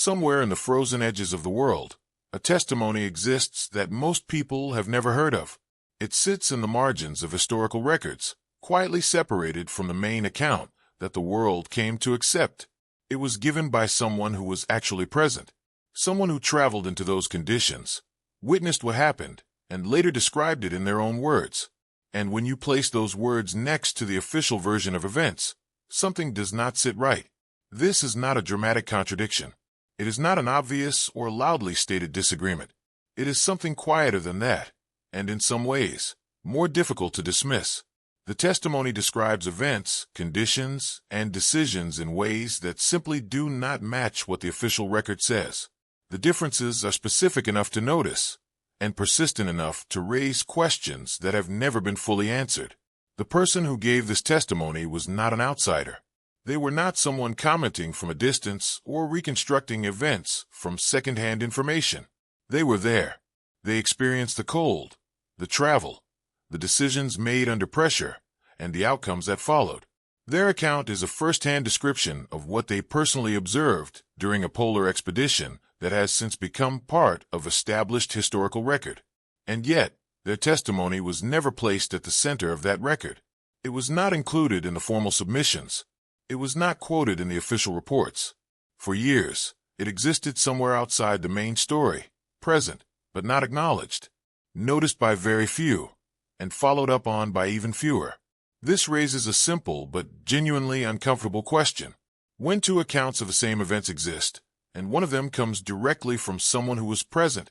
Somewhere in the frozen edges of the world, a testimony exists that most people have never heard of. It sits in the margins of historical records, quietly separated from the main account that the world came to accept. It was given by someone who was actually present, someone who traveled into those conditions, witnessed what happened, and later described it in their own words. And when you place those words next to the official version of events, something does not sit right. This is not a dramatic contradiction. It is not an obvious or loudly stated disagreement. It is something quieter than that, and in some ways, more difficult to dismiss. The testimony describes events, conditions, and decisions in ways that simply do not match what the official record says. The differences are specific enough to notice, and persistent enough to raise questions that have never been fully answered. The person who gave this testimony was not an outsider. They were not someone commenting from a distance or reconstructing events from second-hand information. They were there. They experienced the cold, the travel, the decisions made under pressure, and the outcomes that followed. Their account is a first-hand description of what they personally observed during a polar expedition that has since become part of established historical record. And yet, their testimony was never placed at the center of that record. It was not included in the formal submissions. It was not quoted in the official reports. For years, it existed somewhere outside the main story, present, but not acknowledged, noticed by very few, and followed up on by even fewer. This raises a simple but genuinely uncomfortable question. When two accounts of the same events exist, and one of them comes directly from someone who was present,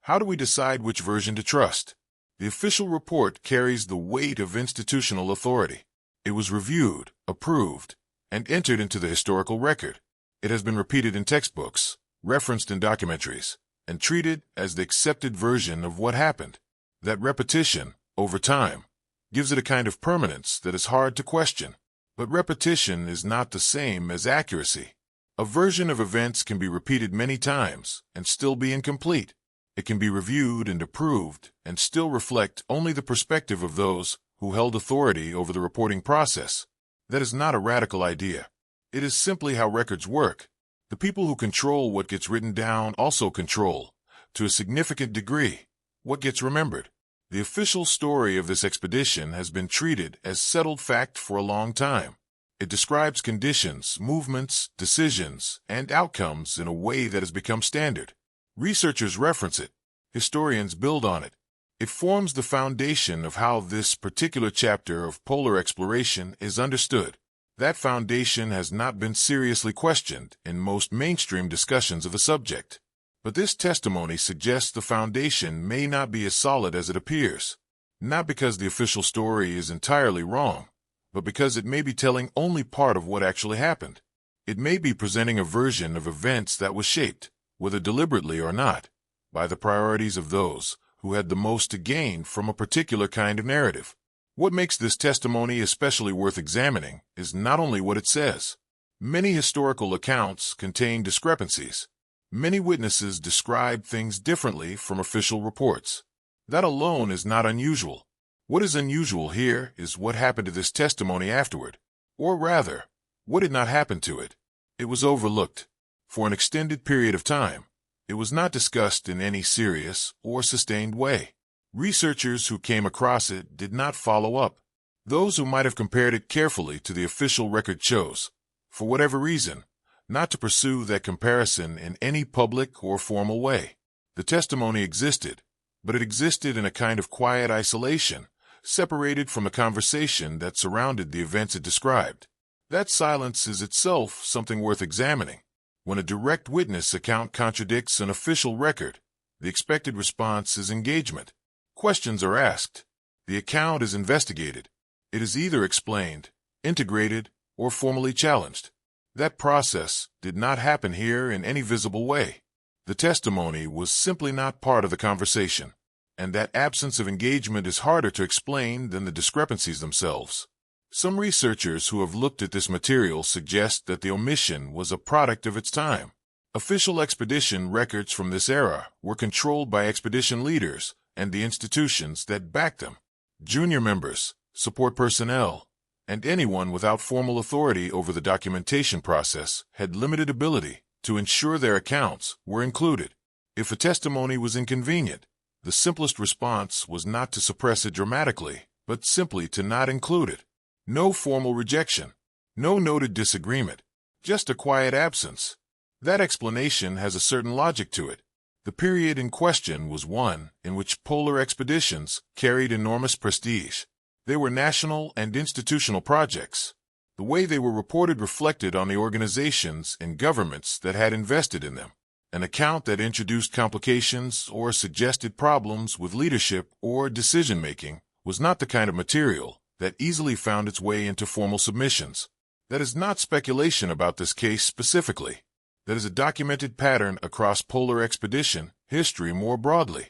how do we decide which version to trust? The official report carries the weight of institutional authority. It was reviewed, approved, and entered into the historical record. It has been repeated in textbooks, referenced in documentaries, and treated as the accepted version of what happened. That repetition, over time, gives it a kind of permanence that is hard to question. But repetition is not the same as accuracy. A version of events can be repeated many times and still be incomplete. It can be reviewed and approved and still reflect only the perspective of those who held authority over the reporting process. That is not a radical idea. It is simply how records work. The people who control what gets written down also control, to a significant degree, what gets remembered. The official story of this expedition has been treated as settled fact for a long time. It describes conditions, movements, decisions, and outcomes in a way that has become standard. Researchers reference it. Historians build on it. It forms the foundation of how this particular chapter of polar exploration is understood. That foundation has not been seriously questioned in most mainstream discussions of the subject. But this testimony suggests the foundation may not be as solid as it appears. Not because the official story is entirely wrong, but because it may be telling only part of what actually happened. It may be presenting a version of events that was shaped, whether deliberately or not, by the priorities of those who had the most to gain from a particular kind of narrative. What makes this testimony especially worth examining is not only what it says. Many historical accounts contain discrepancies. Many witnesses describe things differently from official reports. That alone is not unusual. What is unusual here is what happened to this testimony afterward. Or rather, what did not happen to it? It was overlooked. For an extended period of time, it was not discussed in any serious or sustained way. Researchers who came across it did not follow up. Those who might have compared it carefully to the official record chose, for whatever reason, not to pursue that comparison in any public or formal way. The testimony existed, but it existed in a kind of quiet isolation, separated from the conversation that surrounded the events it described. That silence is itself something worth examining. When a direct witness account contradicts an official record, the expected response is engagement. Questions are asked. The account is investigated. It is either explained, integrated, or formally challenged. That process did not happen here in any visible way. The testimony was simply not part of the conversation, and that absence of engagement is harder to explain than the discrepancies themselves. Some researchers who have looked at this material suggest that the omission was a product of its time. Official expedition records from this era were controlled by expedition leaders and the institutions that backed them. Junior members, support personnel, and anyone without formal authority over the documentation process had limited ability to ensure their accounts were included. If a testimony was inconvenient, the simplest response was not to suppress it dramatically, but simply to not include it. No formal rejection, no noted disagreement, just a quiet absence. That explanation has a certain logic to it. The period in question was one in which polar expeditions carried enormous prestige. They were national and institutional projects. The way they were reported reflected on the organizations and governments that had invested in them. An account that introduced complications or suggested problems with leadership or decision-making was not the kind of material that easily found its way into formal submissions. That is not speculation about this case specifically. That is a documented pattern across polar expedition history more broadly.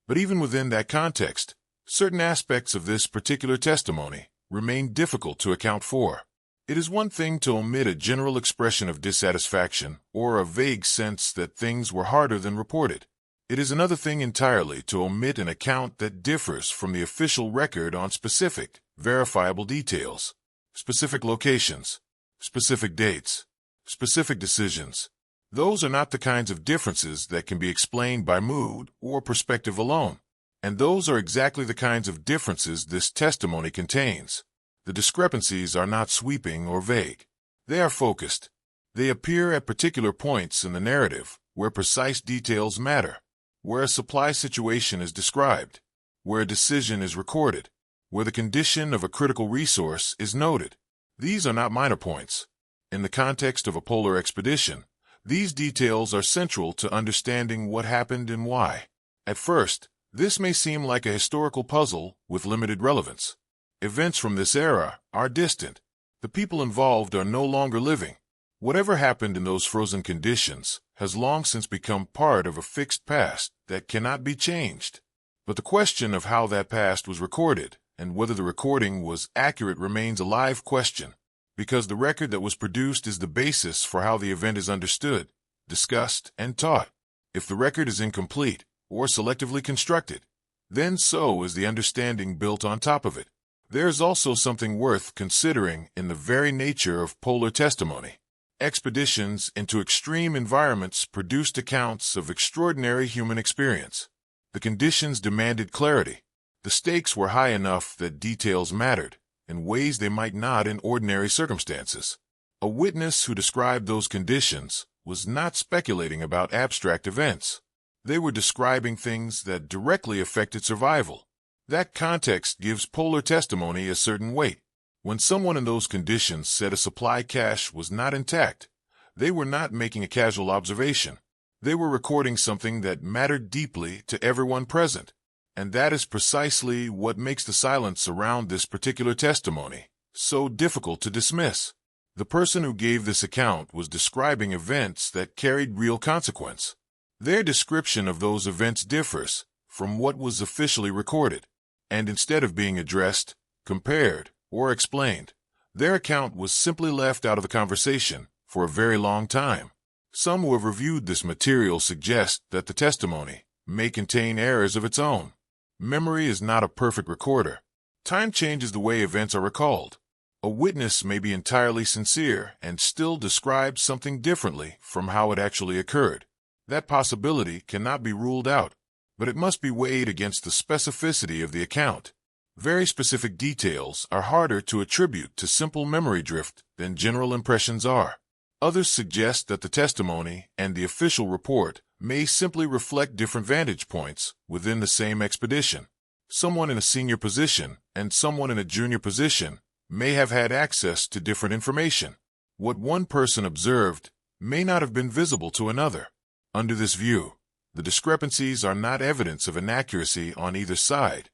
But even within that context, certain aspects of this particular testimony remain difficult to account for. It is one thing to omit a general expression of dissatisfaction or a vague sense that things were harder than reported. It is another thing entirely to omit an account that differs from the official record on specific, verifiable details, specific locations, specific dates, specific decisions. Those are not the kinds of differences that can be explained by mood or perspective alone. And those are exactly the kinds of differences this testimony contains. The discrepancies are not sweeping or vague. They are focused. They appear at particular points in the narrative where precise details matter, where a supply situation is described, where a decision is recorded, where the condition of a critical resource is noted. These are not minor points. In the context of a polar expedition, these details are central to understanding what happened and why. At first, this may seem like a historical puzzle with limited relevance. Events from this era are distant. The people involved are no longer living. Whatever happened in those frozen conditions has long since become part of a fixed past that cannot be changed. But the question of how that past was recorded and whether the recording was accurate remains a live question, because the record that was produced is the basis for how the event is understood, discussed, and taught. If the record is incomplete or selectively constructed, then so is the understanding built on top of it. There is also something worth considering in the very nature of polar testimony. Expeditions into extreme environments produced accounts of extraordinary human experience. The conditions demanded clarity. The stakes were high enough that details mattered in ways they might not in ordinary circumstances. A witness who described those conditions was not speculating about abstract events. They were describing things that directly affected survival. That context gives polar testimony a certain weight. When someone in those conditions said a supply cache was not intact, they were not making a casual observation. They were recording something that mattered deeply to everyone present. And that is precisely what makes the silence around this particular testimony so difficult to dismiss. The person who gave this account was describing events that carried real consequence. Their description of those events differs from what was officially recorded, and instead of being addressed, compared, or explained, their account was simply left out of the conversation for a very long time. Some who have reviewed this material suggest that the testimony may contain errors of its own. Memory is not a perfect recorder. Time changes the way events are recalled. A witness may be entirely sincere and still describe something differently from how it actually occurred. That possibility cannot be ruled out, but it must be weighed against the specificity of the account. Very specific details are harder to attribute to simple memory drift than general impressions are. Others suggest that the testimony and the official report may simply reflect different vantage points within the same expedition. Someone in a senior position and someone in a junior position may have had access to different information. What one person observed may not have been visible to another. Under this view, the discrepancies are not evidence of inaccuracy on either side,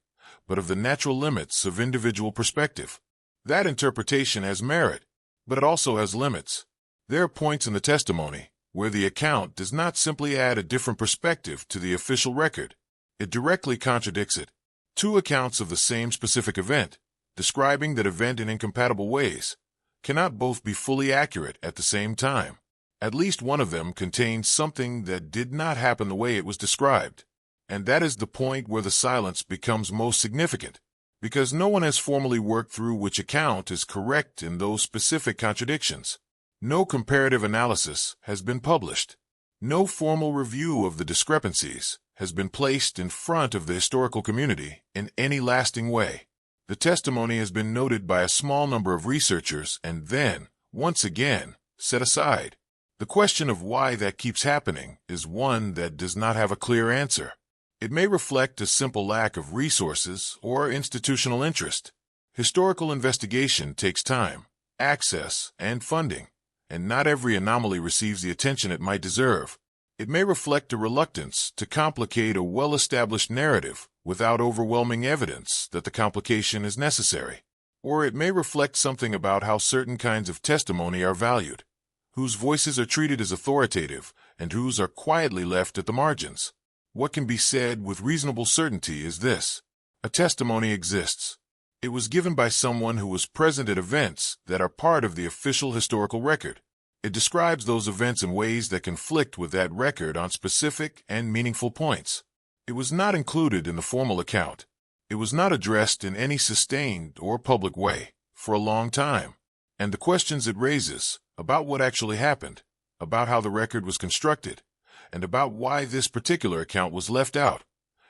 but of the natural limits of individual perspective. That interpretation has merit, but it also has limits. There are points in the testimony where the account does not simply add a different perspective to the official record. It directly contradicts it. Two accounts of the same specific event, describing that event in incompatible ways, cannot both be fully accurate at the same time. At least one of them contains something that did not happen the way it was described. And that is the point where the silence becomes most significant, because no one has formally worked through which account is correct in those specific contradictions. No comparative analysis has been published. No formal review of the discrepancies has been placed in front of the historical community in any lasting way. The testimony has been noted by a small number of researchers and then, once again, set aside. The question of why that keeps happening is one that does not have a clear answer. It may reflect a simple lack of resources or institutional interest. Historical investigation takes time, access, and funding, and not every anomaly receives the attention it might deserve. It may reflect a reluctance to complicate a well-established narrative without overwhelming evidence that the complication is necessary. Or it may reflect something about how certain kinds of testimony are valued, whose voices are treated as authoritative and whose are quietly left at the margins. What can be said with reasonable certainty is this: a testimony exists. It was given by someone who was present at events that are part of the official historical record. It describes those events in ways that conflict with that record on specific and meaningful points. It was not included in the formal account. It was not addressed in any sustained or public way for a long time. And the questions it raises about what actually happened, about how the record was constructed, and about why this particular account was left out,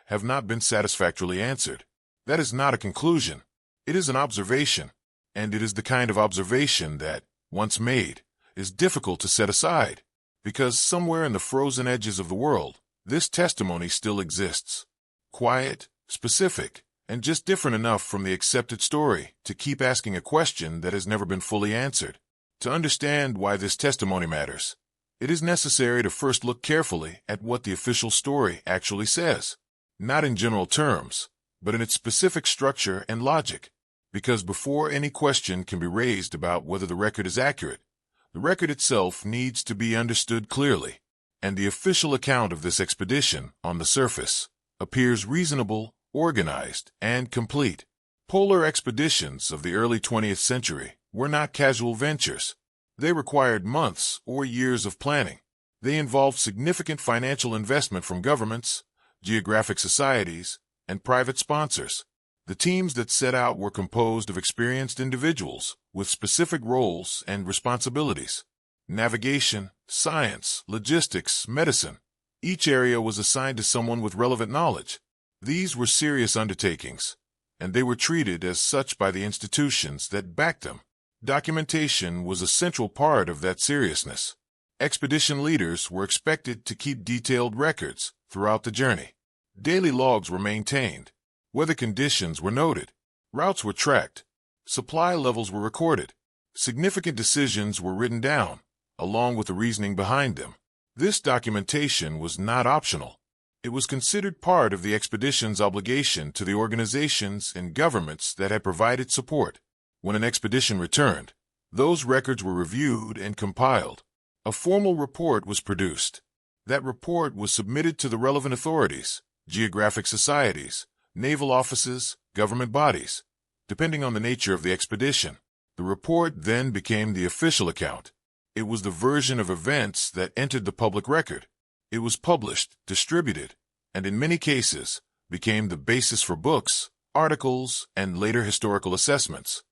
have not been satisfactorily answered. That is not a conclusion. It is an observation, and it is the kind of observation that, once made, is difficult to set aside, because somewhere in the frozen edges of the world, this testimony still exists. Quiet, specific, and just different enough from the accepted story to keep asking a question that has never been fully answered. To understand why this testimony matters, it is necessary to first look carefully at what the official story actually says, not in general terms, but in its specific structure and logic, because before any question can be raised about whether the record is accurate, the record itself needs to be understood clearly, and the official account of this expedition, on the surface, appears reasonable, organized, and complete. Polar expeditions of the early 20th century were not casual ventures. They required months or years of planning. They involved significant financial investment from governments, geographic societies, and private sponsors. The teams that set out were composed of experienced individuals with specific roles and responsibilities. Navigation, science, logistics, medicine. Each area was assigned to someone with relevant knowledge. These were serious undertakings, and they were treated as such by the institutions that backed them. Documentation was a central part of that seriousness. Expedition leaders were expected to keep detailed records throughout the journey. Daily logs were maintained. Weather conditions were noted. Routes were tracked. Supply levels were recorded. Significant decisions were written down, along with the reasoning behind them. This documentation was not optional. It was considered part of the expedition's obligation to the organizations and governments that had provided support. When an expedition returned, those records were reviewed and compiled. A formal report was produced. That report was submitted to the relevant authorities, geographic societies, naval offices, government bodies. Depending on the nature of the expedition, the report then became the official account. It was the version of events that entered the public record. It was published, distributed, and in many cases became the basis for books, articles, and later historical assessments.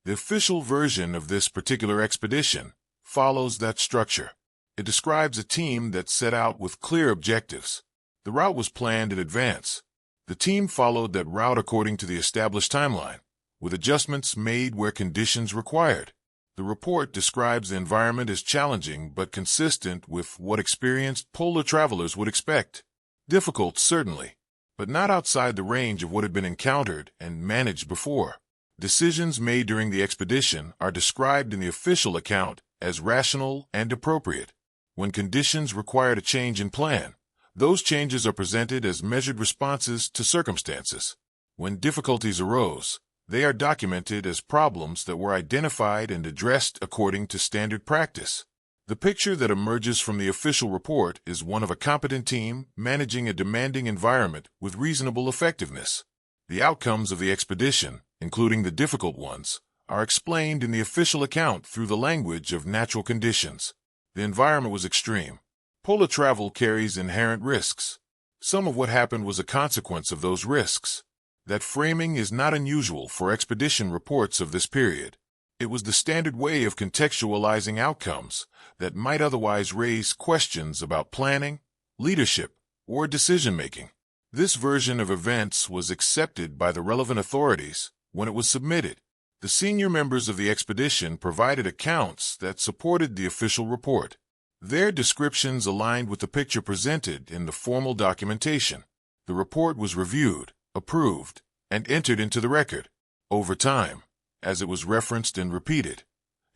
The official version of this particular expedition follows that structure. It describes a team that set out with clear objectives. The route was planned in advance. The team followed that route according to the established timeline, with adjustments made where conditions required. The report describes the environment as challenging but consistent with what experienced polar travelers would expect. Difficult, certainly, but not outside the range of what had been encountered and managed before. Decisions made during the expedition are described in the official account as rational and appropriate. When conditions required a change in plan, those changes are presented as measured responses to circumstances. When difficulties arose, they are documented as problems that were identified and addressed according to standard practice. The picture that emerges from the official report is one of a competent team managing a demanding environment with reasonable effectiveness. The outcomes of the expedition, including the difficult ones, are explained in the official account through the language of natural conditions. The environment was extreme. Polar travel carries inherent risks. Some of what happened was a consequence of those risks. That framing is not unusual for expedition reports of this period. It was the standard way of contextualizing outcomes that might otherwise raise questions about planning, leadership, or decision-making. This version of events was accepted by the relevant authorities when it was submitted. The senior members of the expedition provided accounts that supported the official report. Their descriptions aligned with the picture presented in the formal documentation. The report was reviewed, approved, and entered into the record. Over time, as it was referenced and repeated,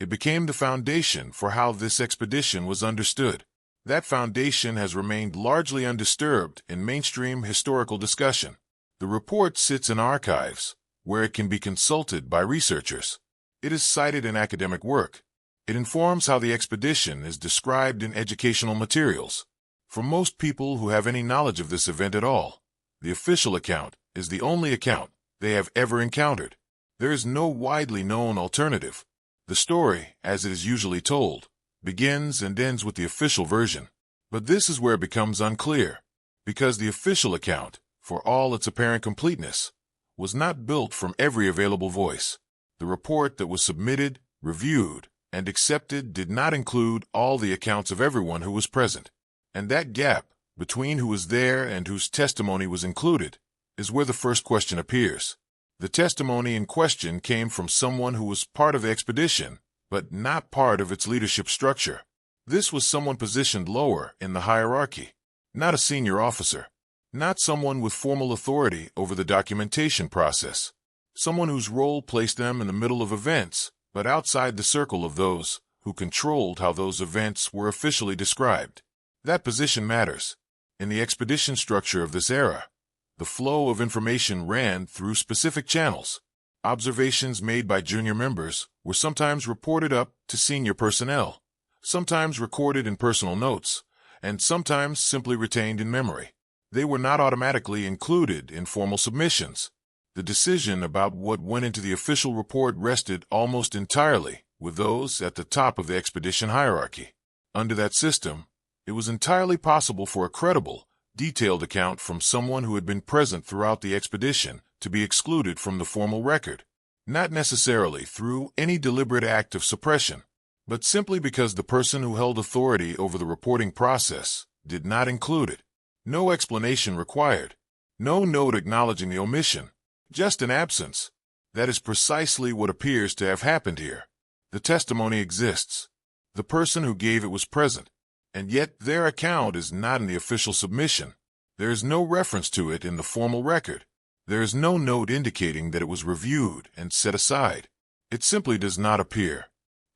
it became the foundation for how this expedition was understood. That foundation has remained largely undisturbed in mainstream historical discussion. The report sits in archives, where it can be consulted by researchers. It is cited in academic work. It informs how the expedition is described in educational materials. For most people who have any knowledge of this event at all, the official account is the only account they have ever encountered. There is no widely known alternative. The story, as it is usually told, begins and ends with the official version. But this is where it becomes unclear, because the official account, for all its apparent completeness, was not built from every available voice. The report that was submitted, reviewed, and accepted did not include all the accounts of everyone who was present. And that gap between who was there and whose testimony was included is where the first question appears. The testimony in question came from someone who was part of the expedition, but not part of its leadership structure. This was someone positioned lower in the hierarchy, not a senior officer, not someone with formal authority over the documentation process, someone whose role placed them in the middle of events, but outside the circle of those who controlled how those events were officially described. That position matters. In the expedition structure of this era, the flow of information ran through specific channels. Observations made by junior members were sometimes reported up to senior personnel, sometimes recorded in personal notes, and sometimes simply retained in memory. They were not automatically included in formal submissions. The decision about what went into the official report rested almost entirely with those at the top of the expedition hierarchy. Under that system, it was entirely possible for a credible, detailed account from someone who had been present throughout the expedition to be excluded from the formal record, not necessarily through any deliberate act of suppression, but simply because the person who held authority over the reporting process did not include it. No explanation required, no note acknowledging the omission, just an absence. That is precisely what appears to have happened here. The testimony exists. The person who gave it was present, and yet their account is not in the official submission. There is no reference to it in the formal record. There is no note indicating that it was reviewed and set aside. It simply does not appear,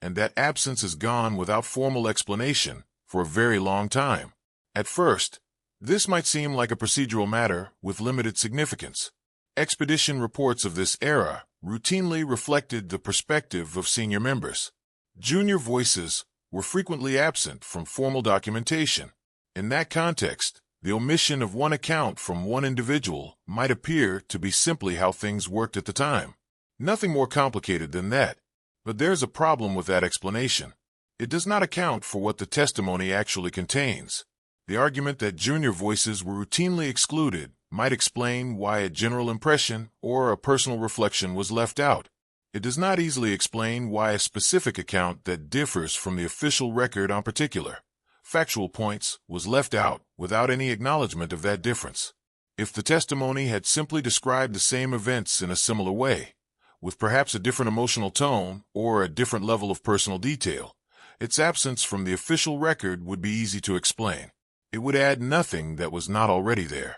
and that absence is gone without formal explanation for a very long time. At first, this might seem like a procedural matter with limited significance. Expedition reports of this era routinely reflected the perspective of senior members. Junior voices were frequently absent from formal documentation. In that context, the omission of one account from one individual might appear to be simply how things worked at the time. Nothing more complicated than that. But there's a problem with that explanation. It does not account for what the testimony actually contains. The argument that junior voices were routinely excluded might explain why a general impression or a personal reflection was left out. It does not easily explain why a specific account that differs from the official record on particular factual points was left out without any acknowledgement of that difference. If the testimony had simply described the same events in a similar way, with perhaps a different emotional tone or a different level of personal detail, its absence from the official record would be easy to explain. It would add nothing that was not already there.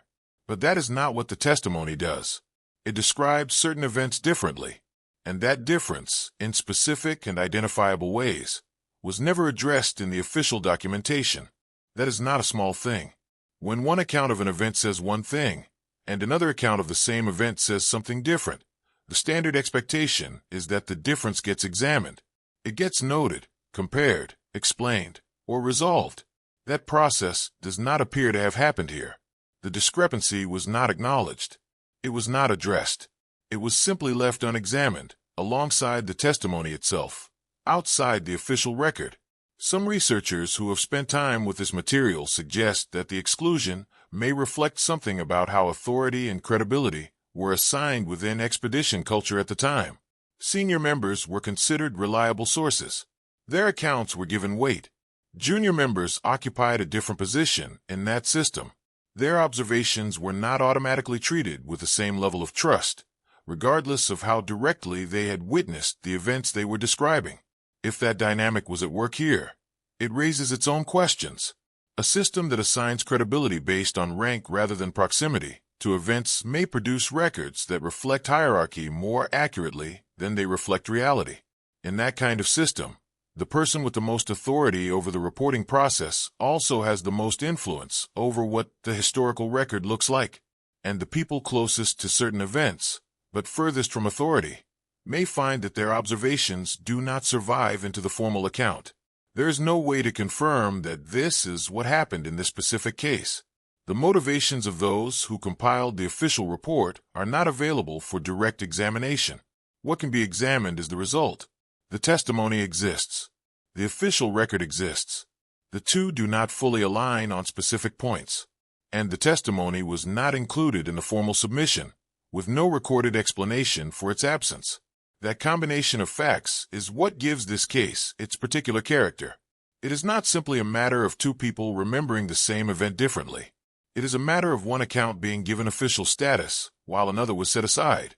But that is not what the testimony does. It describes certain events differently, and that difference, in specific and identifiable ways, was never addressed in the official documentation. That is not a small thing. When one account of an event says one thing, and another account of the same event says something different, the standard expectation is that the difference gets examined. It gets noted, compared, explained, or resolved. That process does not appear to have happened here. The discrepancy was not acknowledged. It was not addressed. It was simply left unexamined, alongside the testimony itself, outside the official record. Some researchers who have spent time with this material suggest that the exclusion may reflect something about how authority and credibility were assigned within expedition culture at the time. Senior members were considered reliable sources. Their accounts were given weight. Junior members occupied a different position in that system. Their observations were not automatically treated with the same level of trust, regardless of how directly they had witnessed the events they were describing. If that dynamic was at work here, it raises its own questions. A system that assigns credibility based on rank rather than proximity to events may produce records that reflect hierarchy more accurately than they reflect reality. In that kind of system, the person with the most authority over the reporting process also has the most influence over what the historical record looks like. And the people closest to certain events, but furthest from authority, may find that their observations do not survive into the formal account. There is no way to confirm that this is what happened in this specific case. The motivations of those who compiled the official report are not available for direct examination. What can be examined is the result. The testimony exists. The official record exists. The two do not fully align on specific points. And the testimony was not included in the formal submission, with no recorded explanation for its absence. That combination of facts is what gives this case its particular character. It is not simply a matter of two people remembering the same event differently. It is a matter of one account being given official status while another was set aside,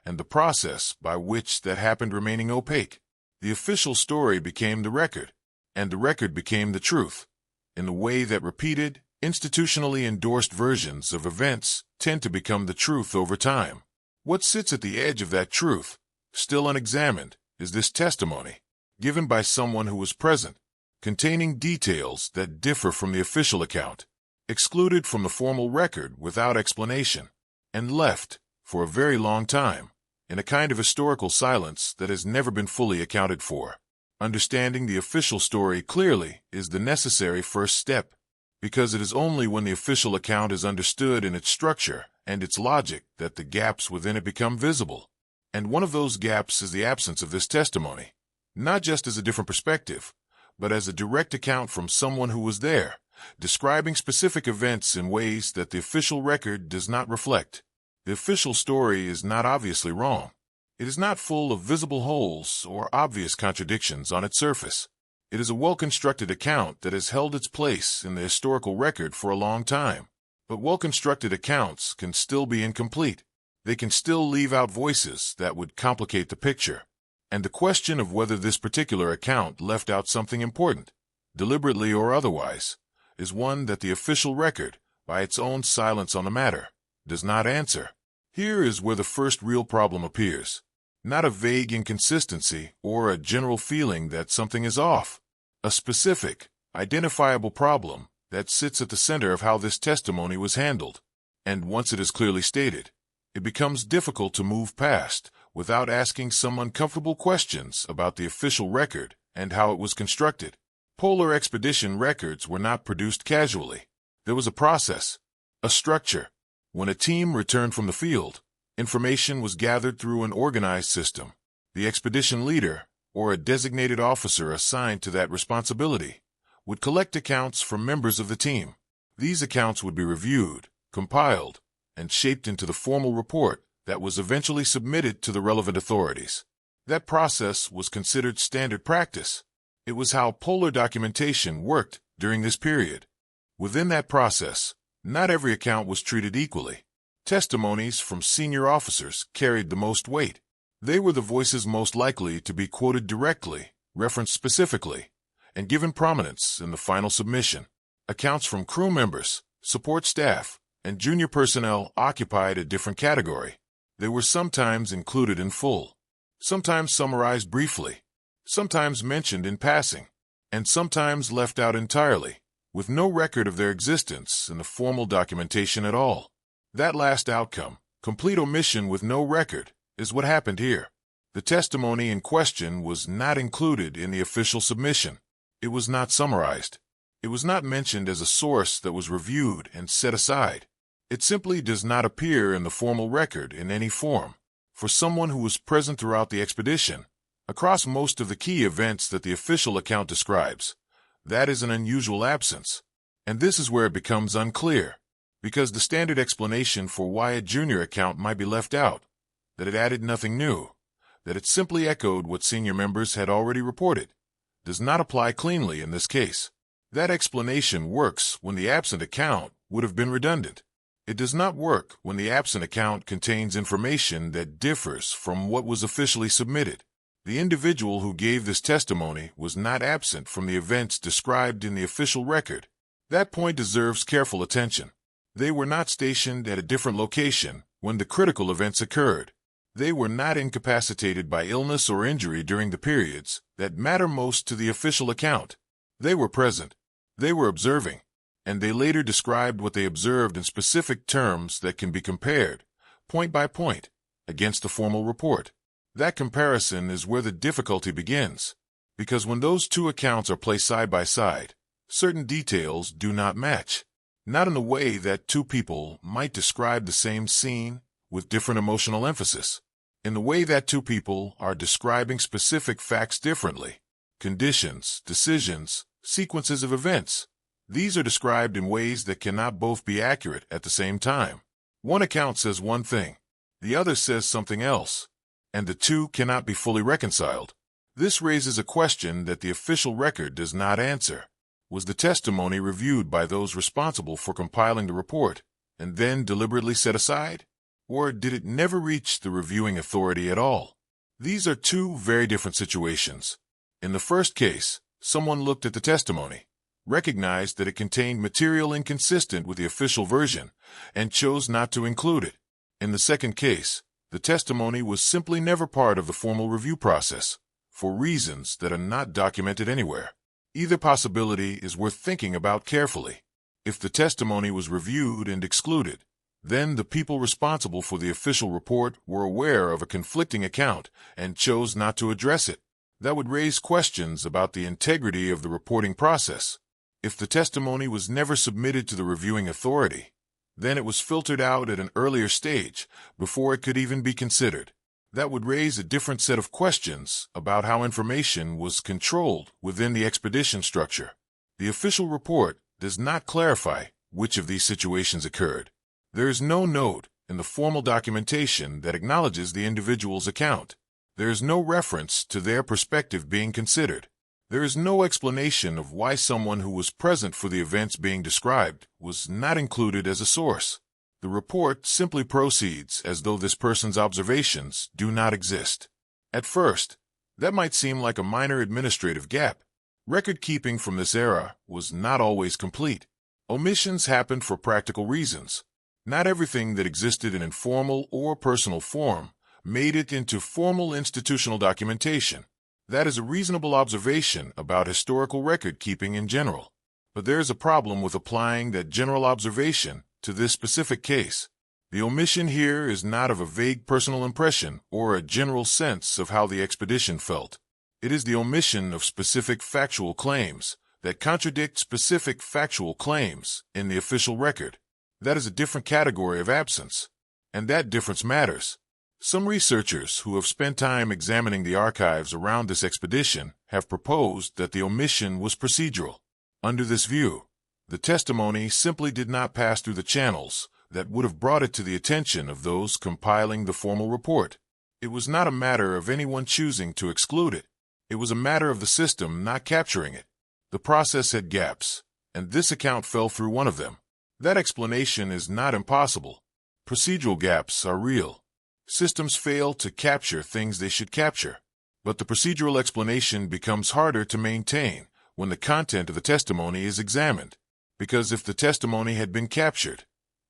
and the process by which that happened remaining opaque. The official story became the record, and the record became the truth, in the way that repeated, institutionally endorsed versions of events tend to become the truth over time. What sits at the edge of that truth, still unexamined, is this testimony, given by someone who was present, containing details that differ from the official account, excluded from the formal record without explanation, and left, for a very long time, in a kind of historical silence that has never been fully accounted for. Understanding the official story clearly is the necessary first step, because it is only when the official account is understood in its structure and its logic that the gaps within it become visible. And one of those gaps is the absence of this testimony, not just as a different perspective, but as a direct account from someone who was there, describing specific events in ways that the official record does not reflect. The official story is not obviously wrong. It is not full of visible holes or obvious contradictions on its surface. It is a well-constructed account that has held its place in the historical record for a long time. But well-constructed accounts can still be incomplete. They can still leave out voices that would complicate the picture. And the question of whether this particular account left out something important, deliberately or otherwise, is one that the official record, by its own silence on the matter, does not answer. Here is where the first real problem appears. Not a vague inconsistency or a general feeling that something is off. A specific, identifiable problem that sits at the center of how this testimony was handled. And once it is clearly stated, it becomes difficult to move past without asking some uncomfortable questions about the official record and how it was constructed. Polar expedition records were not produced casually. There was a process, a structure. When a team returned from the field, information was gathered through an organized system. The expedition leader, or a designated officer assigned to that responsibility, would collect accounts from members of the team. These accounts would be reviewed, compiled, and shaped into the formal report that was eventually submitted to the relevant authorities. That process was considered standard practice. It was how polar documentation worked during this period. Within that process, not every account was treated equally. Testimonies from senior officers carried the most weight. They were the voices most likely to be quoted directly, referenced specifically, and given prominence in the final submission. Accounts from crew members, support staff, and junior personnel occupied a different category. They were sometimes included in full, sometimes summarized briefly, sometimes mentioned in passing, and sometimes left out entirely, with no record of their existence in the formal documentation at all. That last outcome, complete omission with no record, is what happened here. The testimony in question was not included in the official submission. It was not summarized. It was not mentioned as a source that was reviewed and set aside. It simply does not appear in the formal record in any form. For someone who was present throughout the expedition, across most of the key events that the official account describes, that is an unusual absence. And this is where it becomes unclear, because the standard explanation for why a junior account might be left out, that it added nothing new, that it simply echoed what senior members had already reported, does not apply cleanly in this case. That explanation works when the absent account would have been redundant. It does not work when the absent account contains information that differs from what was officially submitted. The individual who gave this testimony was not absent from the events described in the official record. That point deserves careful attention. They were not stationed at a different location when the critical events occurred. They were not incapacitated by illness or injury during the periods that matter most to the official account. They were present. They were observing, and they later described what they observed in specific terms that can be compared, point by point, against the formal report. That comparison is where the difficulty begins, because when those two accounts are placed side by side, certain details do not match. Not in the way that two people might describe the same scene with different emotional emphasis. In the way that two people are describing specific facts differently. Conditions, decisions, sequences of events. These are described in ways that cannot both be accurate at the same time. One account says one thing, the other says something else, and the two cannot be fully reconciled. This raises a question that the official record does not answer. Was the testimony reviewed by those responsible for compiling the report and then deliberately set aside? Or did it never reach the reviewing authority at all? These are two very different situations. In the first case, someone looked at the testimony, recognized that it contained material inconsistent with the official version, and chose not to include it. In the second case, the testimony was simply never part of the formal review process, for reasons that are not documented anywhere. Either possibility is worth thinking about carefully. If the testimony was reviewed and excluded, then the people responsible for the official report were aware of a conflicting account and chose not to address it. That would raise questions about the integrity of the reporting process. If the testimony was never submitted to the reviewing authority, then it was filtered out at an earlier stage before it could even be considered. That would raise a different set of questions about how information was controlled within the expedition structure. The official report does not clarify which of these situations occurred. There is no note in the formal documentation that acknowledges the individual's account. There is no reference to their perspective being considered. There is no explanation of why someone who was present for the events being described was not included as a source. The report simply proceeds as though this person's observations do not exist. At first, that might seem like a minor administrative gap. Record-keeping from this era was not always complete. Omissions happened for practical reasons. Not everything that existed in informal or personal form made it into formal institutional documentation. That is a reasonable observation about historical record-keeping in general. But there is a problem with applying that general observation to this specific case. The omission here is not of a vague personal impression or a general sense of how the expedition felt. It is the omission of specific factual claims that contradict specific factual claims in the official record. That is a different category of absence, and that difference matters. Some researchers who have spent time examining the archives around this expedition have proposed that the omission was procedural. Under this view, the testimony simply did not pass through the channels that would have brought it to the attention of those compiling the formal report. It was not a matter of anyone choosing to exclude it. It was a matter of the system not capturing it. The process had gaps, and this account fell through one of them. That explanation is not impossible. Procedural gaps are real. Systems fail to capture things they should capture. But the procedural explanation becomes harder to maintain when the content of the testimony is examined. Because if the testimony had been captured,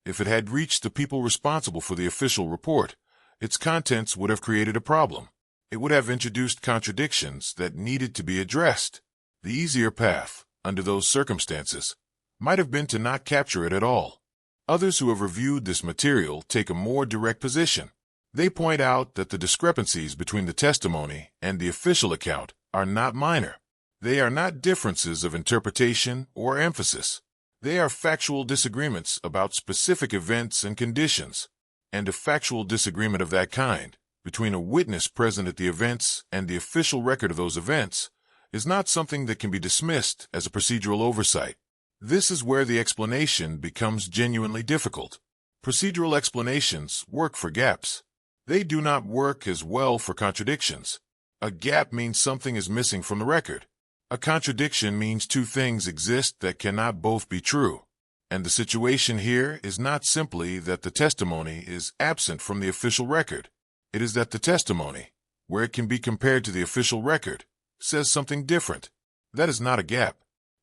if it had reached the people responsible for the official report, its contents would have created a problem. It would have introduced contradictions that needed to be addressed. The easier path, under those circumstances, might have been to not capture it at all. Others who have reviewed this material take a more direct position. They point out that the discrepancies between the testimony and the official account are not minor. They are not differences of interpretation or emphasis. They are factual disagreements about specific events and conditions, and a factual disagreement of that kind between a witness present at the events and the official record of those events is not something that can be dismissed as a procedural oversight. This is where the explanation becomes genuinely difficult. Procedural explanations work for gaps. They do not work as well for contradictions. A gap means something is missing from the record. A contradiction means two things exist that cannot both be true. And the situation here is not simply that the testimony is absent from the official record. It is that the testimony, where it can be compared to the official record, says something different. That is not a gap.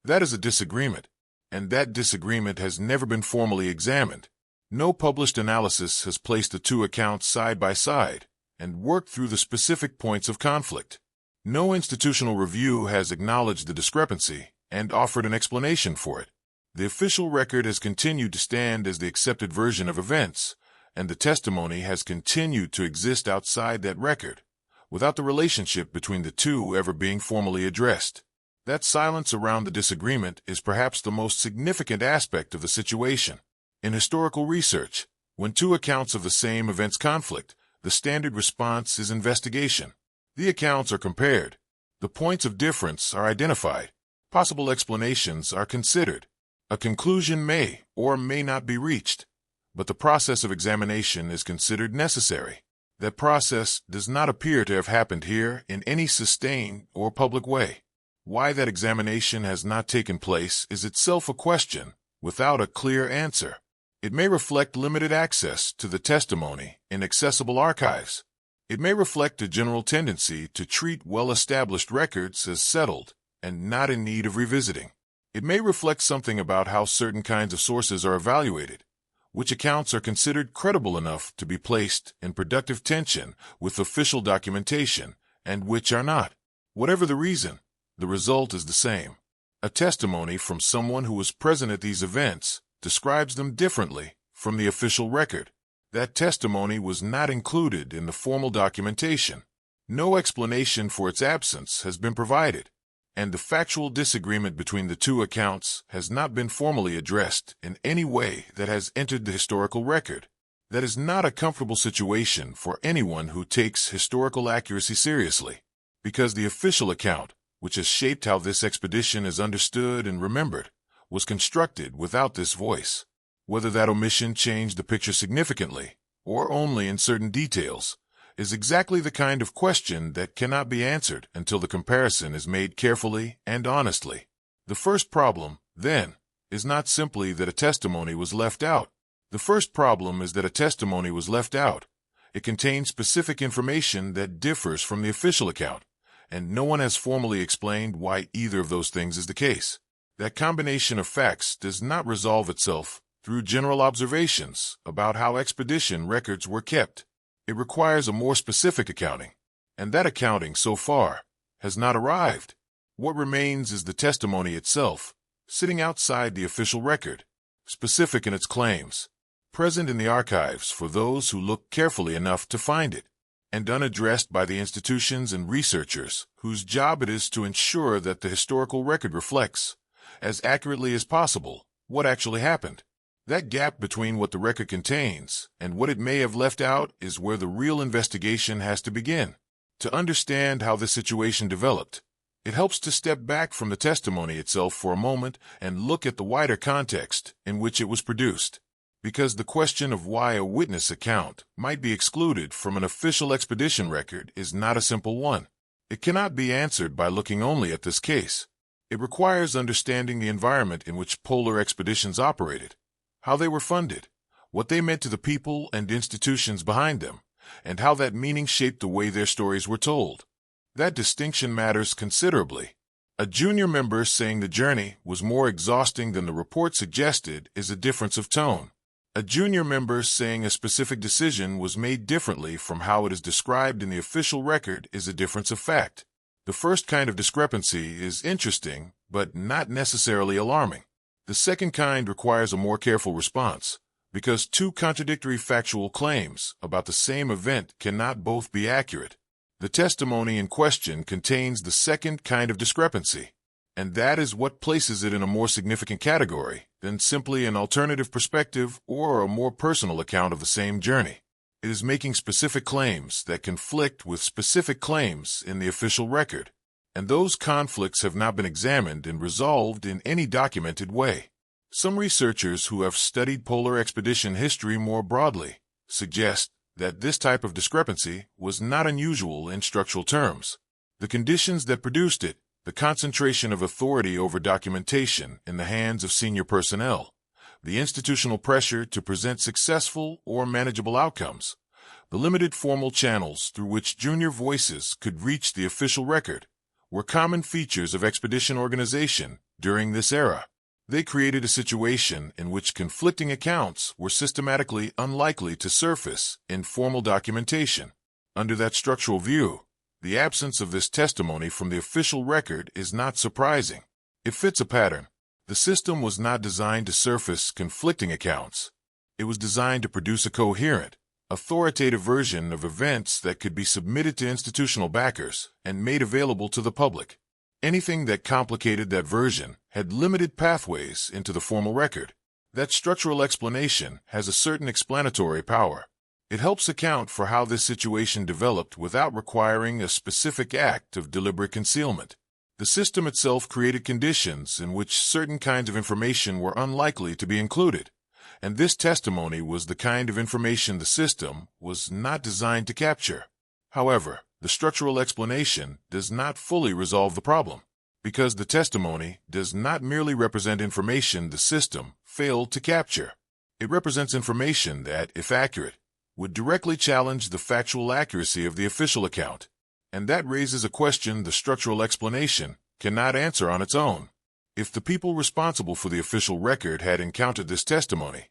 That is a disagreement. And that disagreement has never been formally examined. No published analysis has placed the two accounts side by side and worked through the specific points of conflict. No institutional review has acknowledged the discrepancy and offered an explanation for it. The official record has continued to stand as the accepted version of events, and the testimony has continued to exist outside that record, without the relationship between the two ever being formally addressed. That silence around the disagreement is perhaps the most significant aspect of the situation. In historical research, when two accounts of the same events conflict, the standard response is investigation. The accounts are compared. The points of difference are identified. Possible explanations are considered. A conclusion may or may not be reached, but the process of examination is considered necessary. That process does not appear to have happened here in any sustained or public way. Why that examination has not taken place is itself a question without a clear answer. It may reflect limited access to the testimony in accessible archives. It may reflect a general tendency to treat well-established records as settled and not in need of revisiting. It may reflect something about how certain kinds of sources are evaluated, which accounts are considered credible enough to be placed in productive tension with official documentation, and which are not. Whatever the reason, the result is the same. A testimony from someone who was present at these events describes them differently from the official record. That testimony was not included in the formal documentation. No explanation for its absence has been provided, and the factual disagreement between the two accounts has not been formally addressed in any way that has entered the historical record. That is not a comfortable situation for anyone who takes historical accuracy seriously, because the official account, which has shaped how this expedition is understood and remembered, was constructed without this voice. Whether that omission changed the picture significantly, or only in certain details, is exactly the kind of question that cannot be answered until the comparison is made carefully and honestly. The first problem, then, is not simply that a testimony was left out. The first problem is that a testimony was left out. It contains specific information that differs from the official account, and no one has formally explained why either of those things is the case. That combination of facts does not resolve itself through general observations about how expedition records were kept. It requires a more specific accounting, and that accounting, so far, has not arrived. What remains is the testimony itself, sitting outside the official record, specific in its claims, present in the archives for those who look carefully enough to find it, and unaddressed by the institutions and researchers whose job it is to ensure that the historical record reflects, as accurately as possible, what actually happened. That gap between what the record contains and what it may have left out is where the real investigation has to begin. To understand how this situation developed, it helps to step back from the testimony itself for a moment and look at the wider context in which it was produced. Because the question of why a witness account might be excluded from an official expedition record is not a simple one. It cannot be answered by looking only at this case. It requires understanding the environment in which polar expeditions operated, how they were funded, what they meant to the people and institutions behind them, and how that meaning shaped the way their stories were told. That distinction matters considerably. A junior member saying the journey was more exhausting than the report suggested is a difference of tone. A junior member saying a specific decision was made differently from how it is described in the official record is a difference of fact. The first kind of discrepancy is interesting, but not necessarily alarming. The second kind requires a more careful response, because two contradictory factual claims about the same event cannot both be accurate. The testimony in question contains the second kind of discrepancy, and that is what places it in a more significant category than simply an alternative perspective or a more personal account of the same journey. It is making specific claims that conflict with specific claims in the official record, and those conflicts have not been examined and resolved in any documented way. Some researchers who have studied polar expedition history more broadly suggest that this type of discrepancy was not unusual in structural terms. The conditions that produced it, the concentration of authority over documentation in the hands of senior personnel, the institutional pressure to present successful or manageable outcomes, the limited formal channels through which junior voices could reach the official record, were common features of expedition organization during this era. They created a situation in which conflicting accounts were systematically unlikely to surface in formal documentation. Under that structural view, the absence of this testimony from the official record is not surprising. It fits a pattern. The system was not designed to surface conflicting accounts. It was designed to produce a coherent, authoritative version of events that could be submitted to institutional backers and made available to the public. Anything that complicated that version had limited pathways into the formal record. That structural explanation has a certain explanatory power. It helps account for how this situation developed without requiring a specific act of deliberate concealment. The system itself created conditions in which certain kinds of information were unlikely to be included, and this testimony was the kind of information the system was not designed to capture. However, the structural explanation does not fully resolve the problem, because the testimony does not merely represent information the system failed to capture. It represents information that, if accurate, would directly challenge the factual accuracy of the official account, and that raises a question the structural explanation cannot answer on its own. If the people responsible for the official record had encountered this testimony,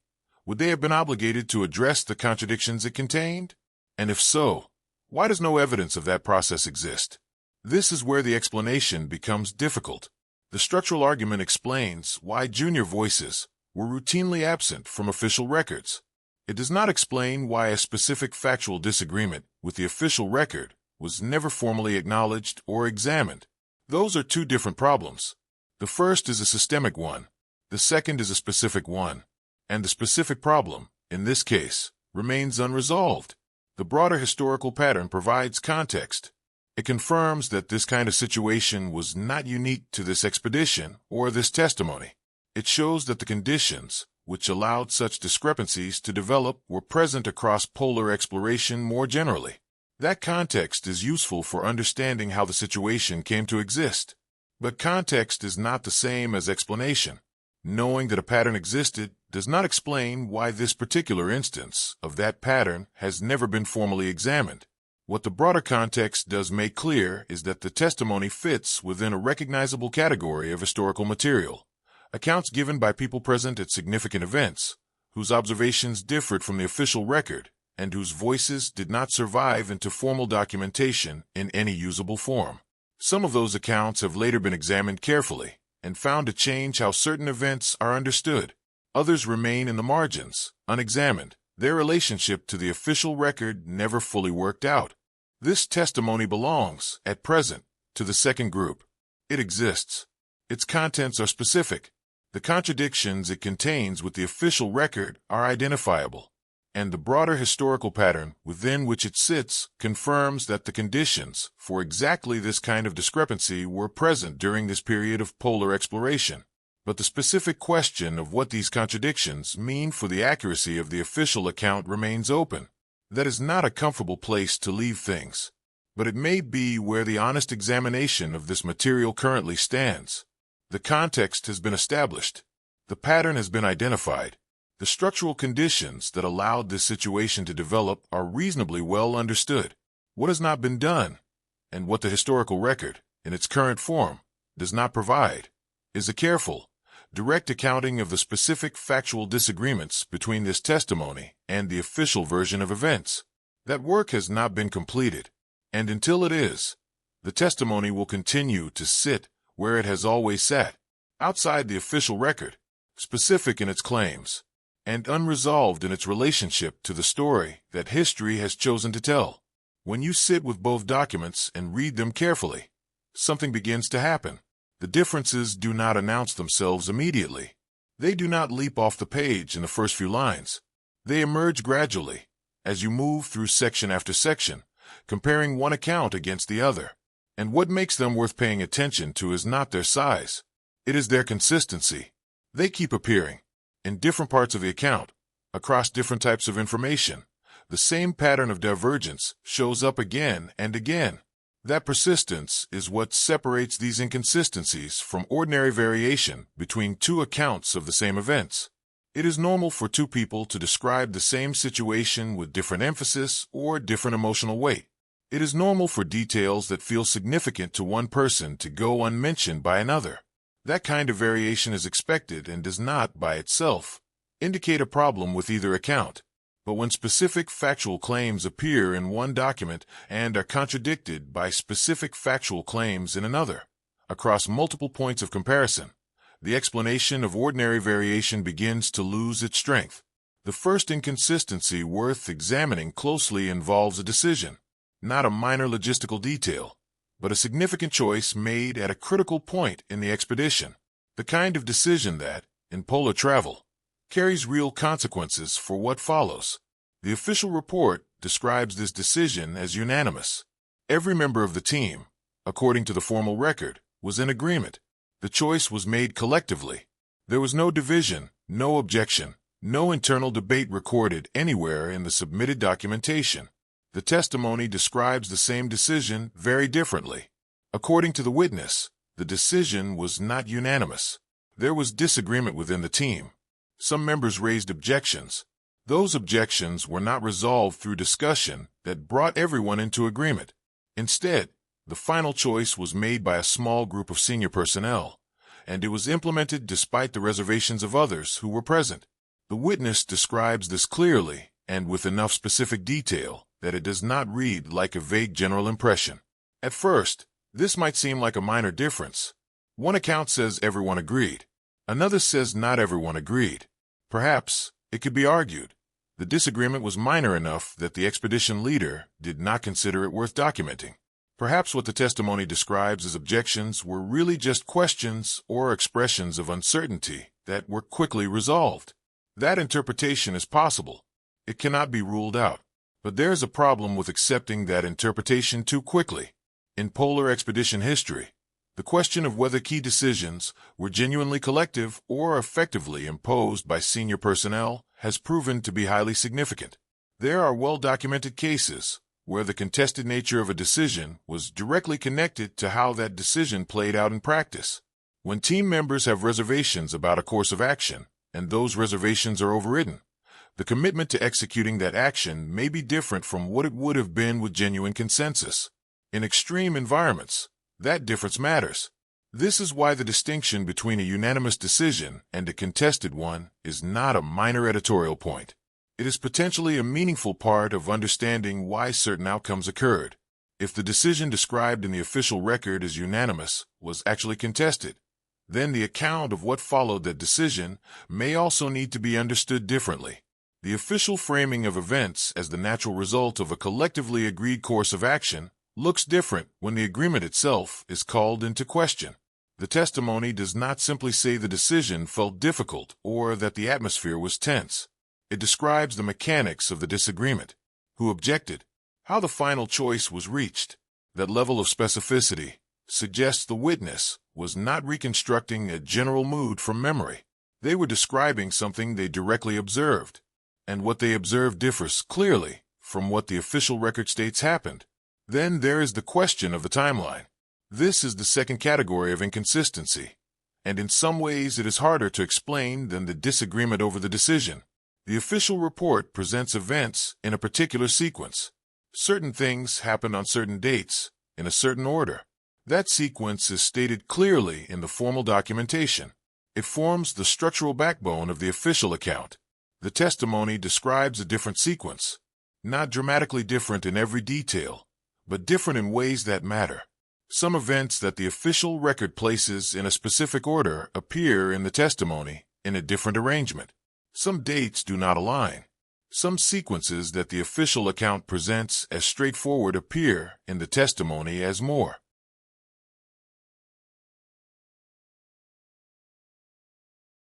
would they have been obligated to address the contradictions it contained? And if so, why does no evidence of that process exist? This is where the explanation becomes difficult. The structural argument explains why junior voices were routinely absent from official records. It does not explain why a specific factual disagreement with the official record was never formally acknowledged or examined. Those are two different problems. The first is a systemic one. The second is a specific one. And the specific problem, in this case, remains unresolved. The broader historical pattern provides context. It confirms that this kind of situation was not unique to this expedition or this testimony. It shows that the conditions which allowed such discrepancies to develop were present across polar exploration more generally. That context is useful for understanding how the situation came to exist. But context is not the same as explanation. Knowing that a pattern existed does not explain why this particular instance of that pattern has never been formally examined. What the broader context does make clear is that the testimony fits within a recognizable category of historical material. Accounts given by people present at significant events, whose observations differed from the official record, and whose voices did not survive into formal documentation in any usable form. Some of those accounts have later been examined carefully and found to change how certain events are understood. Others remain in the margins, unexamined. Their relationship to the official record never fully worked out. This testimony belongs, at present, to the second group. It exists. Its contents are specific. The contradictions it contains with the official record are identifiable, and the broader historical pattern within which it sits confirms that the conditions for exactly this kind of discrepancy were present during this period of polar exploration. But the specific question of what these contradictions mean for the accuracy of the official account remains open. That is not a comfortable place to leave things, but it may be where the honest examination of this material currently stands. The context has been established. The pattern has been identified. The structural conditions that allowed this situation to develop are reasonably well understood. What has not been done, and what the historical record, in its current form, does not provide, is a careful, direct accounting of the specific factual disagreements between this testimony and the official version of events. That work has not been completed, and until it is, the testimony will continue to sit where it has always sat, outside the official record, specific in its claims, and unresolved in its relationship to the story that history has chosen to tell. When you sit with both documents and read them carefully, something begins to happen. The differences do not announce themselves immediately. They do not leap off the page in the first few lines. They emerge gradually, as you move through section after section, comparing one account against the other. And what makes them worth paying attention to is not their size. It is their consistency. They keep appearing, in different parts of the account, across different types of information, The same pattern of divergence shows up again and again. That persistence is what separates these inconsistencies from ordinary variation between two accounts of the same events. It is normal for two people to describe the same situation with different emphasis or different emotional weight. It is normal for details that feel significant to one person to go unmentioned by another. That kind of variation is expected and does not, by itself, indicate a problem with either account. But when specific factual claims appear in one document and are contradicted by specific factual claims in another, across multiple points of comparison, the explanation of ordinary variation begins to lose its strength. The first inconsistency worth examining closely involves a decision, not a minor logistical detail, but a significant choice made at a critical point in the expedition, the kind of decision that, in polar travel, carries real consequences for what follows. The official report describes this decision as unanimous. Every member of the team, according to the formal record, was in agreement. The choice was made collectively. There was no division, no objection, no internal debate recorded anywhere in the submitted documentation. The testimony describes the same decision very differently. According to the witness, the decision was not unanimous. There was disagreement within the team. Some members raised objections. Those objections were not resolved through discussion that brought everyone into agreement. Instead, the final choice was made by a small group of senior personnel, and it was implemented despite the reservations of others who were present. The witness describes this clearly and with enough specific detail that it does not read like a vague general impression. At first, this might seem like a minor difference. One account says everyone agreed. Another says not everyone agreed. Perhaps, it could be argued, the disagreement was minor enough that the expedition leader did not consider it worth documenting. Perhaps what the testimony describes as objections were really just questions or expressions of uncertainty that were quickly resolved. That interpretation is possible. It cannot be ruled out. But there is a problem with accepting that interpretation too quickly. In polar expedition history, the question of whether key decisions were genuinely collective or effectively imposed by senior personnel has proven to be highly significant. There are well-documented cases where the contested nature of a decision was directly connected to how that decision played out in practice. When team members have reservations about a course of action, and those reservations are overridden, the commitment to executing that action may be different from what it would have been with genuine consensus. In extreme environments, that difference matters. This is why the distinction between a unanimous decision and a contested one is not a minor editorial point. It is potentially a meaningful part of understanding why certain outcomes occurred. If the decision described in the official record as unanimous was actually contested, then the account of what followed that decision may also need to be understood differently. The official framing of events as the natural result of a collectively agreed course of action looks different when the agreement itself is called into question. The testimony does not simply say the decision felt difficult or that the atmosphere was tense. It describes the mechanics of the disagreement, who objected, how the final choice was reached. That level of specificity suggests the witness was not reconstructing a general mood from memory. They were describing something they directly observed, and what they observed differs clearly from what the official record states happened. Then there is the question of the timeline. This is the second category of inconsistency, and in some ways it is harder to explain than the disagreement over the decision. The official report presents events in a particular sequence. Certain things happen on certain dates, in a certain order. That sequence is stated clearly in the formal documentation. It forms the structural backbone of the official account. The testimony describes a different sequence, not dramatically different in every detail, but different in ways that matter. Some events that the official record places in a specific order appear in the testimony in a different arrangement. Some dates do not align. Some sequences that the official account presents as straightforward appear in the testimony as more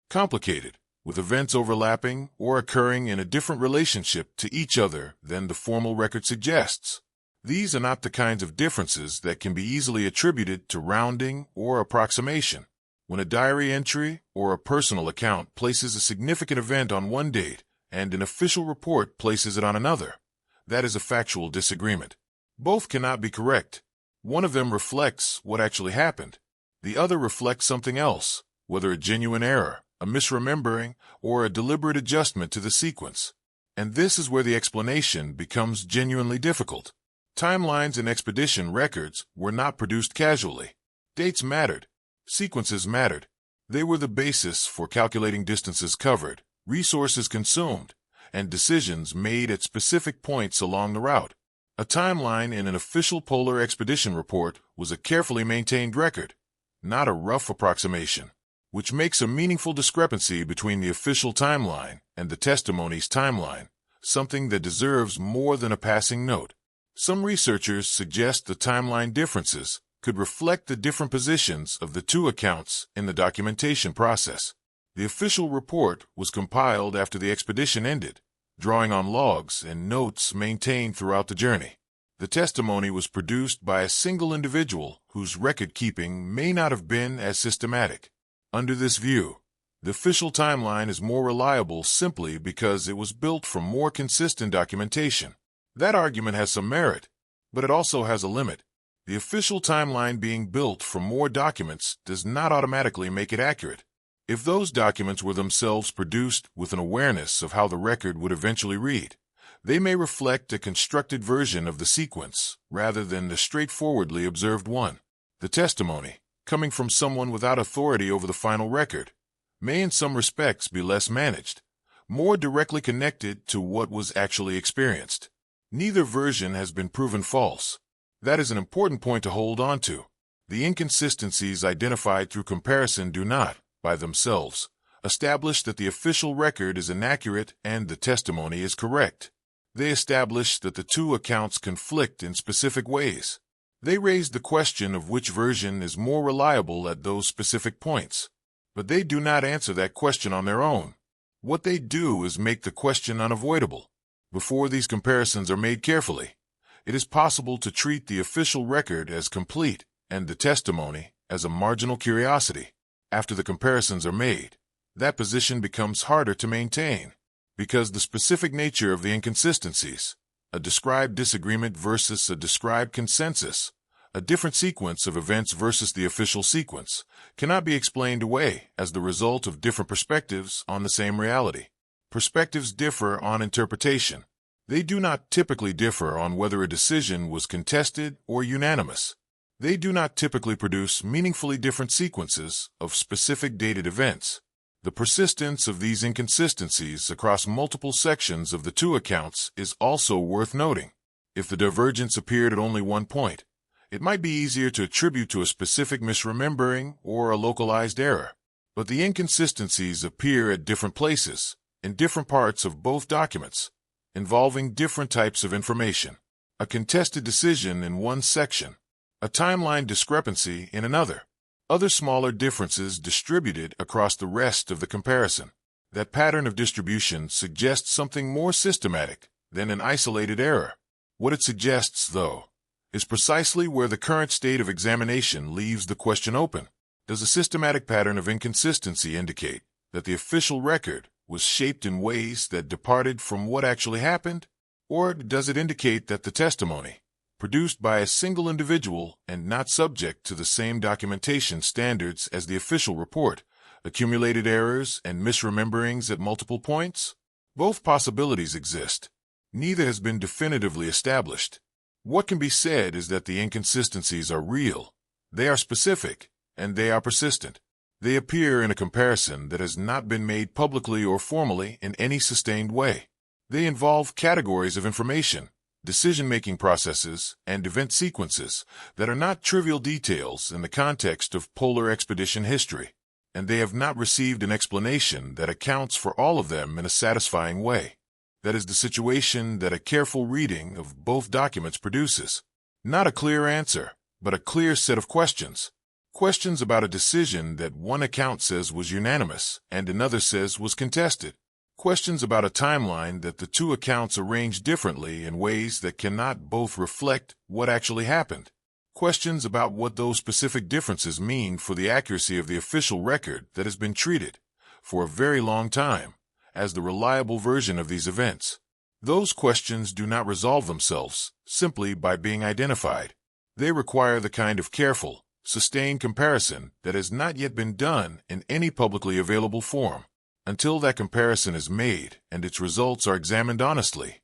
complicated, with events overlapping or occurring in a different relationship to each other than the formal record suggests. These are not the kinds of differences that can be easily attributed to rounding or approximation. When a diary entry or a personal account places a significant event on one date and an official report places it on another. That is a factual disagreement. Both cannot be correct. One of them reflects what actually happened. The other reflects something else, whether a genuine error, a misremembering, or a deliberate adjustment to the sequence. And this is where the explanation becomes genuinely difficult. Timelines and expedition records were not produced casually. Dates mattered. Sequences mattered. They were the basis for calculating distances covered, resources consumed, and decisions made at specific points along the route. A timeline in an official polar expedition report was a carefully maintained record, not a rough approximation, which makes a meaningful discrepancy between the official timeline and the testimony's timeline, something that deserves more than a passing note. Some researchers suggest the timeline differences could reflect the different positions of the two accounts in the documentation process. The official report was compiled after the expedition ended, drawing on logs and notes maintained throughout the journey. The testimony was produced by a single individual whose record-keeping may not have been as systematic. Under this view, the official timeline is more reliable simply because it was built from more consistent documentation. That argument has some merit, but it also has a limit. The official timeline being built from more documents does not automatically make it accurate. If those documents were themselves produced with an awareness of how the record would eventually read, they may reflect a constructed version of the sequence rather than the straightforwardly observed one. The testimony, coming from someone without authority over the final record, may in some respects be less managed, more directly connected to what was actually experienced. Neither version has been proven false. That is an important point to hold on to. The inconsistencies identified through comparison do not, by themselves, establish that the official record is inaccurate and the testimony is correct. They establish that the two accounts conflict in specific ways. They raise the question of which version is more reliable at those specific points. But they do not answer that question on their own. What they do is make the question unavoidable. Before these comparisons are made carefully, it is possible to treat the official record as complete and the testimony as a marginal curiosity. After the comparisons are made, that position becomes harder to maintain because the specific nature of the inconsistencies, a described disagreement versus a described consensus, a different sequence of events versus the official sequence, cannot be explained away as the result of different perspectives on the same reality. Perspectives differ on interpretation. They do not typically differ on whether a decision was contested or unanimous. They do not typically produce meaningfully different sequences of specific dated events. The persistence of these inconsistencies across multiple sections of the two accounts is also worth noting. If the divergence appeared at only one point, it might be easier to attribute to a specific misremembering or a localized error. But the inconsistencies appear at different places, in different parts of both documents, involving different types of information. A contested decision in one section, a timeline discrepancy in another, other smaller differences distributed across the rest of the comparison. That pattern of distribution suggests something more systematic than an isolated error. What it suggests, though, is precisely where the current state of examination leaves the question open. Does a systematic pattern of inconsistency indicate that the official record was shaped in ways that departed from what actually happened? Or does it indicate that the testimony, produced by a single individual and not subject to the same documentation standards as the official report, accumulated errors and misrememberings at multiple points? Both possibilities exist. Neither has been definitively established. What can be said is that the inconsistencies are real, they are specific, and they are persistent. They appear in a comparison that has not been made publicly or formally in any sustained way. They involve categories of information, decision-making processes, and event sequences that are not trivial details in the context of polar expedition history, and they have not received an explanation that accounts for all of them in a satisfying way. That is the situation that a careful reading of both documents produces. Not a clear answer, but a clear set of questions. Questions about a decision that one account says was unanimous and another says was contested. Questions about a timeline that the two accounts arrange differently in ways that cannot both reflect what actually happened. Questions about what those specific differences mean for the accuracy of the official record that has been treated, for a very long time, as the reliable version of these events. Those questions do not resolve themselves simply by being identified. They require the kind of careful, sustained comparison that has not yet been done in any publicly available form. Until that comparison is made and its results are examined honestly,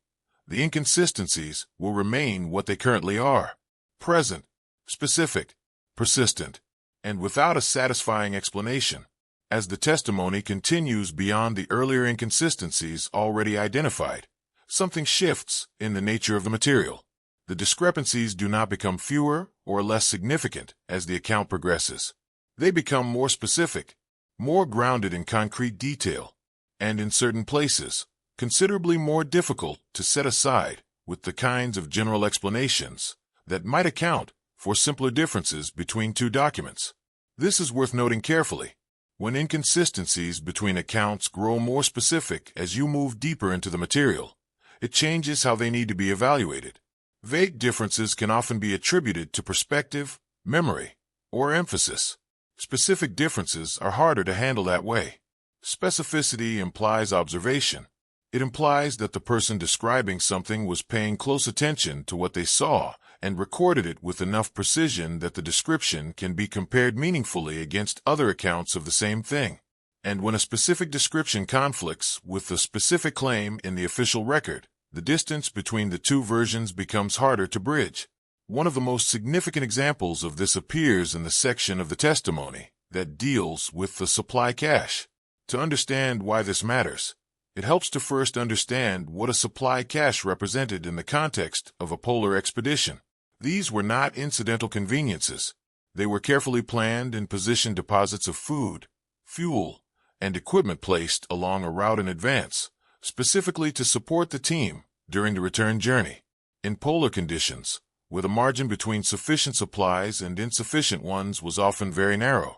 the inconsistencies will remain what they currently are: present, specific, persistent, and without a satisfying explanation. As the testimony continues beyond the earlier inconsistencies already identified, something shifts in the nature of the material. The discrepancies do not become fewer or less significant as the account progresses. They become more specific, more grounded in concrete detail, and in certain places, considerably more difficult to set aside with the kinds of general explanations that might account for simpler differences between two documents. This is worth noting carefully. When inconsistencies between accounts grow more specific as you move deeper into the material, it changes how they need to be evaluated. Vague differences can often be attributed to perspective, memory, or emphasis. Specific differences are harder to handle that way. Specificity implies observation. It implies that the person describing something was paying close attention to what they saw and recorded it with enough precision that the description can be compared meaningfully against other accounts of the same thing. And when a specific description conflicts with the specific claim in the official record, the distance between the two versions becomes harder to bridge. One of the most significant examples of this appears in the section of the testimony that deals with the supply cache. To understand why this matters, it helps to first understand what a supply cache represented in the context of a polar expedition. These were not incidental conveniences. They were carefully planned and positioned deposits of food, fuel, and equipment placed along a route in advance, specifically to support the team during the return journey. In polar conditions, where the margin between sufficient supplies and insufficient ones was often very narrow,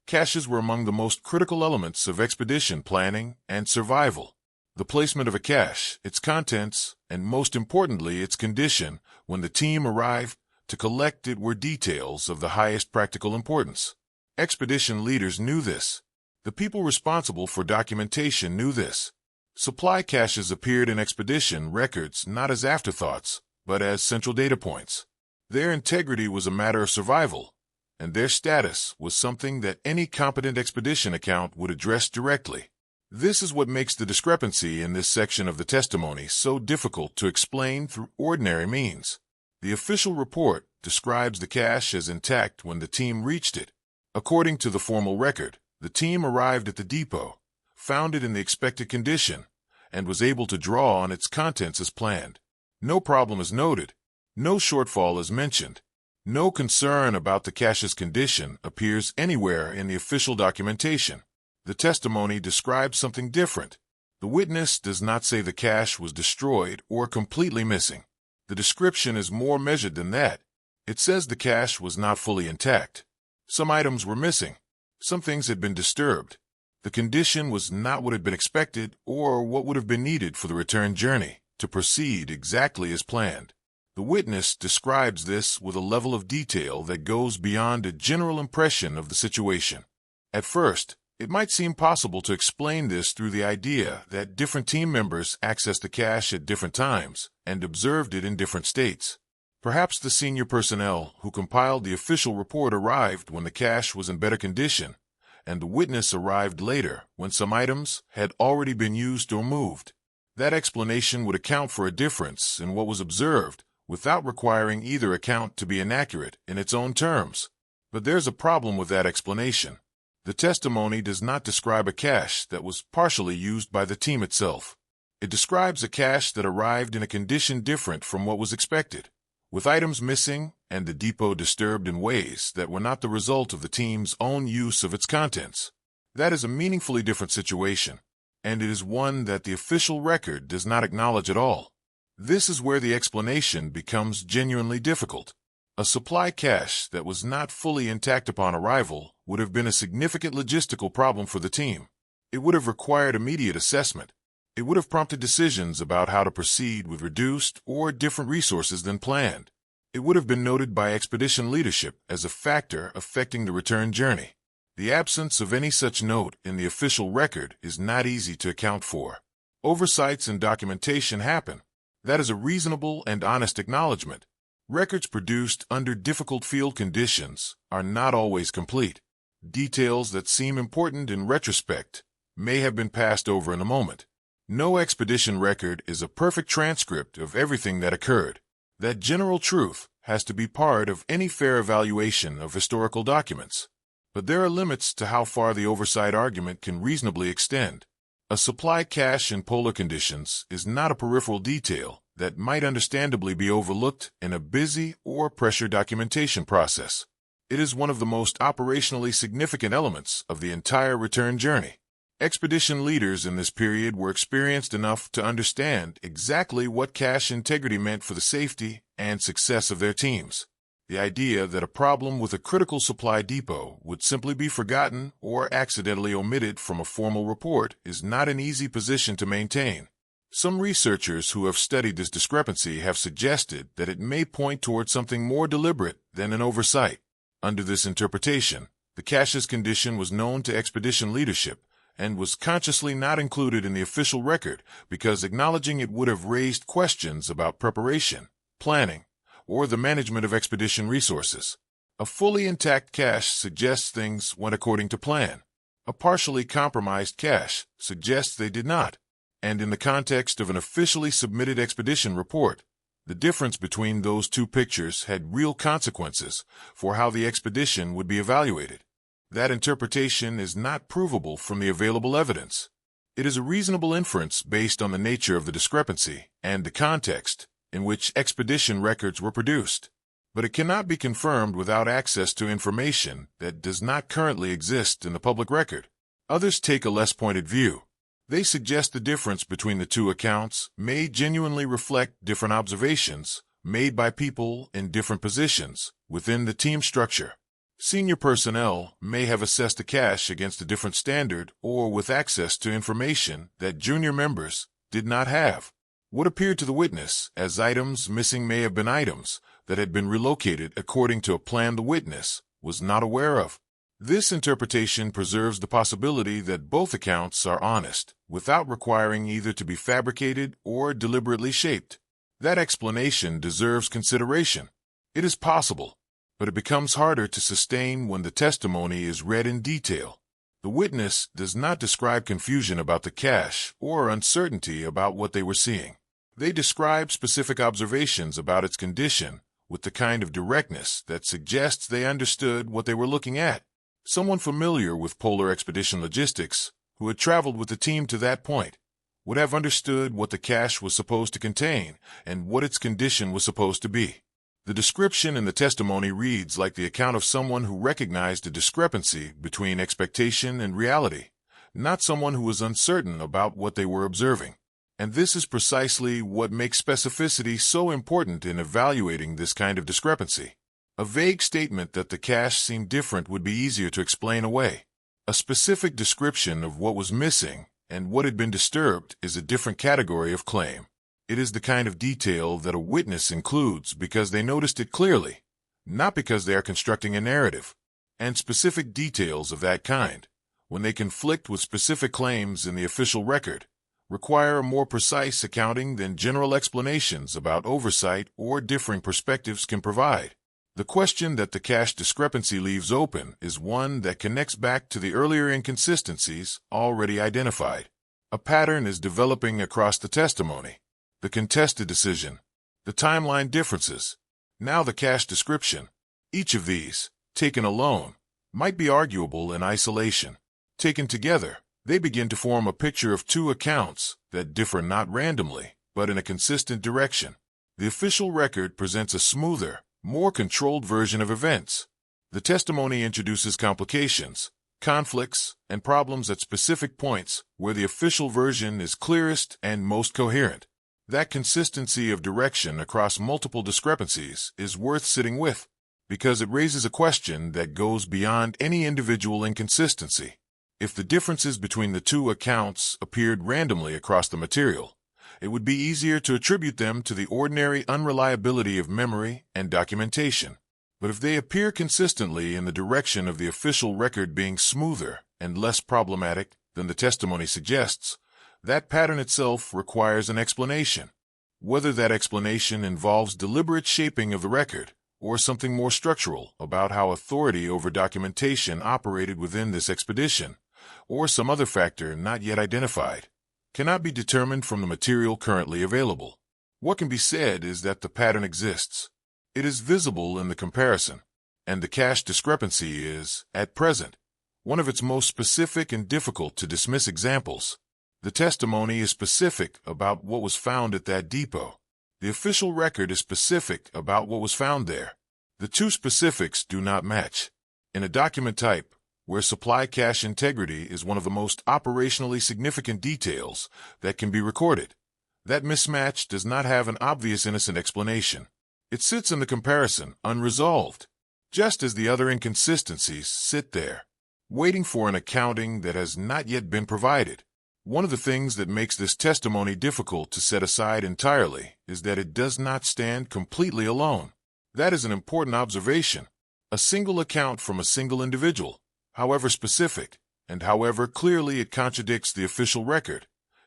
caches were among the most critical elements of expedition planning and survival. The placement of a cache, its contents, and most importantly its condition when the team arrived to collect it were details of the highest practical importance. Expedition leaders knew this. The people responsible for documentation knew this. Supply caches appeared in expedition records not as afterthoughts, but as central data points. Their integrity was a matter of survival, and their status was something that any competent expedition account would address directly. This is what makes the discrepancy in this section of the testimony so difficult to explain through ordinary means. The official report describes the cache as intact when the team reached it. According to the formal record, the team arrived at the depot, found it in the expected condition, and was able to draw on its contents as planned. No problem is noted. No shortfall is mentioned. No concern about the cache's condition appears anywhere in the official documentation. The testimony describes something different. The witness does not say the cache was destroyed or completely missing. The description is more measured than that. It says the cache was not fully intact. Some items were missing. Some things had been disturbed. The condition was not what had been expected or what would have been needed for the return journey to proceed exactly as planned. The witness describes this with a level of detail that goes beyond a general impression of the situation. At first, it might seem possible to explain this through the idea that different team members accessed the cache at different times and observed it in different states. Perhaps the senior personnel who compiled the official report arrived when the cache was in better condition, and the witness arrived later when some items had already been used or moved. That explanation would account for a difference in what was observed without requiring either account to be inaccurate in its own terms. But there's a problem with that explanation. The testimony does not describe a cache that was partially used by the team itself. It describes a cache that arrived in a condition different from what was expected, with items missing and the depot disturbed in ways that were not the result of the team's own use of its contents. That is a meaningfully different situation, and it is one that the official record does not acknowledge at all. This is where the explanation becomes genuinely difficult. A supply cache that was not fully intact upon arrival would have been a significant logistical problem for the team. It would have required immediate assessment. It would have prompted decisions about how to proceed with reduced or different resources than planned. It would have been noted by expedition leadership as a factor affecting the return journey. The absence of any such note in the official record is not easy to account for. Oversights in documentation happen. That is a reasonable and honest acknowledgement. Records produced under difficult field conditions are not always complete. Details that seem important in retrospect may have been passed over in a moment. No expedition record is a perfect transcript of everything that occurred. That general truth has to be part of any fair evaluation of historical documents. But there are limits to how far the oversight argument can reasonably extend. A supply cache in polar conditions is not a peripheral detail that might understandably be overlooked in a busy or pressure documentation process. It is one of the most operationally significant elements of the entire return journey. Expedition leaders in this period were experienced enough to understand exactly what cache integrity meant for the safety and success of their teams. The idea that a problem with a critical supply depot would simply be forgotten or accidentally omitted from a formal report is not an easy position to maintain. Some researchers who have studied this discrepancy have suggested that it may point toward something more deliberate than an oversight. Under this interpretation, the cache's condition was known to expedition leadership and was consciously not included in the official record because acknowledging it would have raised questions about preparation, planning, or the management of expedition resources. A fully intact cache suggests things went according to plan. A partially compromised cache suggests they did not. And in the context of an officially submitted expedition report, the difference between those two pictures had real consequences for how the expedition would be evaluated. That interpretation is not provable from the available evidence. It is a reasonable inference based on the nature of the discrepancy and the context in which expedition records were produced. But it cannot be confirmed without access to information that does not currently exist in the public record. Others take a less pointed view. They suggest the difference between the two accounts may genuinely reflect different observations made by people in different positions within the team structure. Senior personnel may have assessed a cache against a different standard or with access to information that junior members did not have. What appeared to the witness as items missing may have been items that had been relocated according to a plan the witness was not aware of. This interpretation preserves the possibility that both accounts are honest, without requiring either to be fabricated or deliberately shaped. That explanation deserves consideration. It is possible, but it becomes harder to sustain when the testimony is read in detail. The witness does not describe confusion about the cache or uncertainty about what they were seeing. They describe specific observations about its condition with the kind of directness that suggests they understood what they were looking at. Someone familiar with polar expedition logistics, who had traveled with the team to that point, would have understood what the cache was supposed to contain and what its condition was supposed to be. The description in the testimony reads like the account of someone who recognized a discrepancy between expectation and reality, not someone who was uncertain about what they were observing. And this is precisely what makes specificity so important in evaluating this kind of discrepancy. A vague statement that the cache seemed different would be easier to explain away. A specific description of what was missing and what had been disturbed is a different category of claim. It is the kind of detail that a witness includes because they noticed it clearly, not because they are constructing a narrative. And specific details of that kind, when they conflict with specific claims in the official record, require a more precise accounting than general explanations about oversight or differing perspectives can provide. The question that the cache discrepancy leaves open is one that connects back to the earlier inconsistencies already identified. A pattern is developing across the testimony. The contested decision, the timeline differences, now the cache description. Each of these, taken alone, might be arguable in isolation. Taken together, they begin to form a picture of two accounts that differ not randomly, but in a consistent direction. The official record presents a smoother, more controlled version of events. The testimony introduces complications, conflicts, and problems at specific points where the official version is clearest and most coherent. That consistency of direction across multiple discrepancies is worth sitting with, because it raises a question that goes beyond any individual inconsistency. If the differences between the two accounts appeared randomly across the material, it would be easier to attribute them to the ordinary unreliability of memory and documentation. But if they appear consistently in the direction of the official record being smoother and less problematic than the testimony suggests, that pattern itself requires an explanation. Whether that explanation involves deliberate shaping of the record or something more structural about how authority over documentation operated within this expedition, or some other factor not yet identified, cannot be determined from the material currently available. What can be said is that the pattern exists. It is visible in the comparison, and the cache discrepancy is, at present, one of its most specific and difficult to dismiss examples. The testimony is specific about what was found at that depot. The official record is specific about what was found there. The two specifics do not match. In a document type, where supply cache integrity is one of the most operationally significant details that can be recorded, that mismatch does not have an obvious innocent explanation. It sits in the comparison, unresolved, just as the other inconsistencies sit there, waiting for an accounting that has not yet been provided. One of the things that makes this testimony difficult to set aside entirely is that it does not stand completely alone. That is an important observation. A single account from a single individual, however specific, and however clearly it contradicts the official record,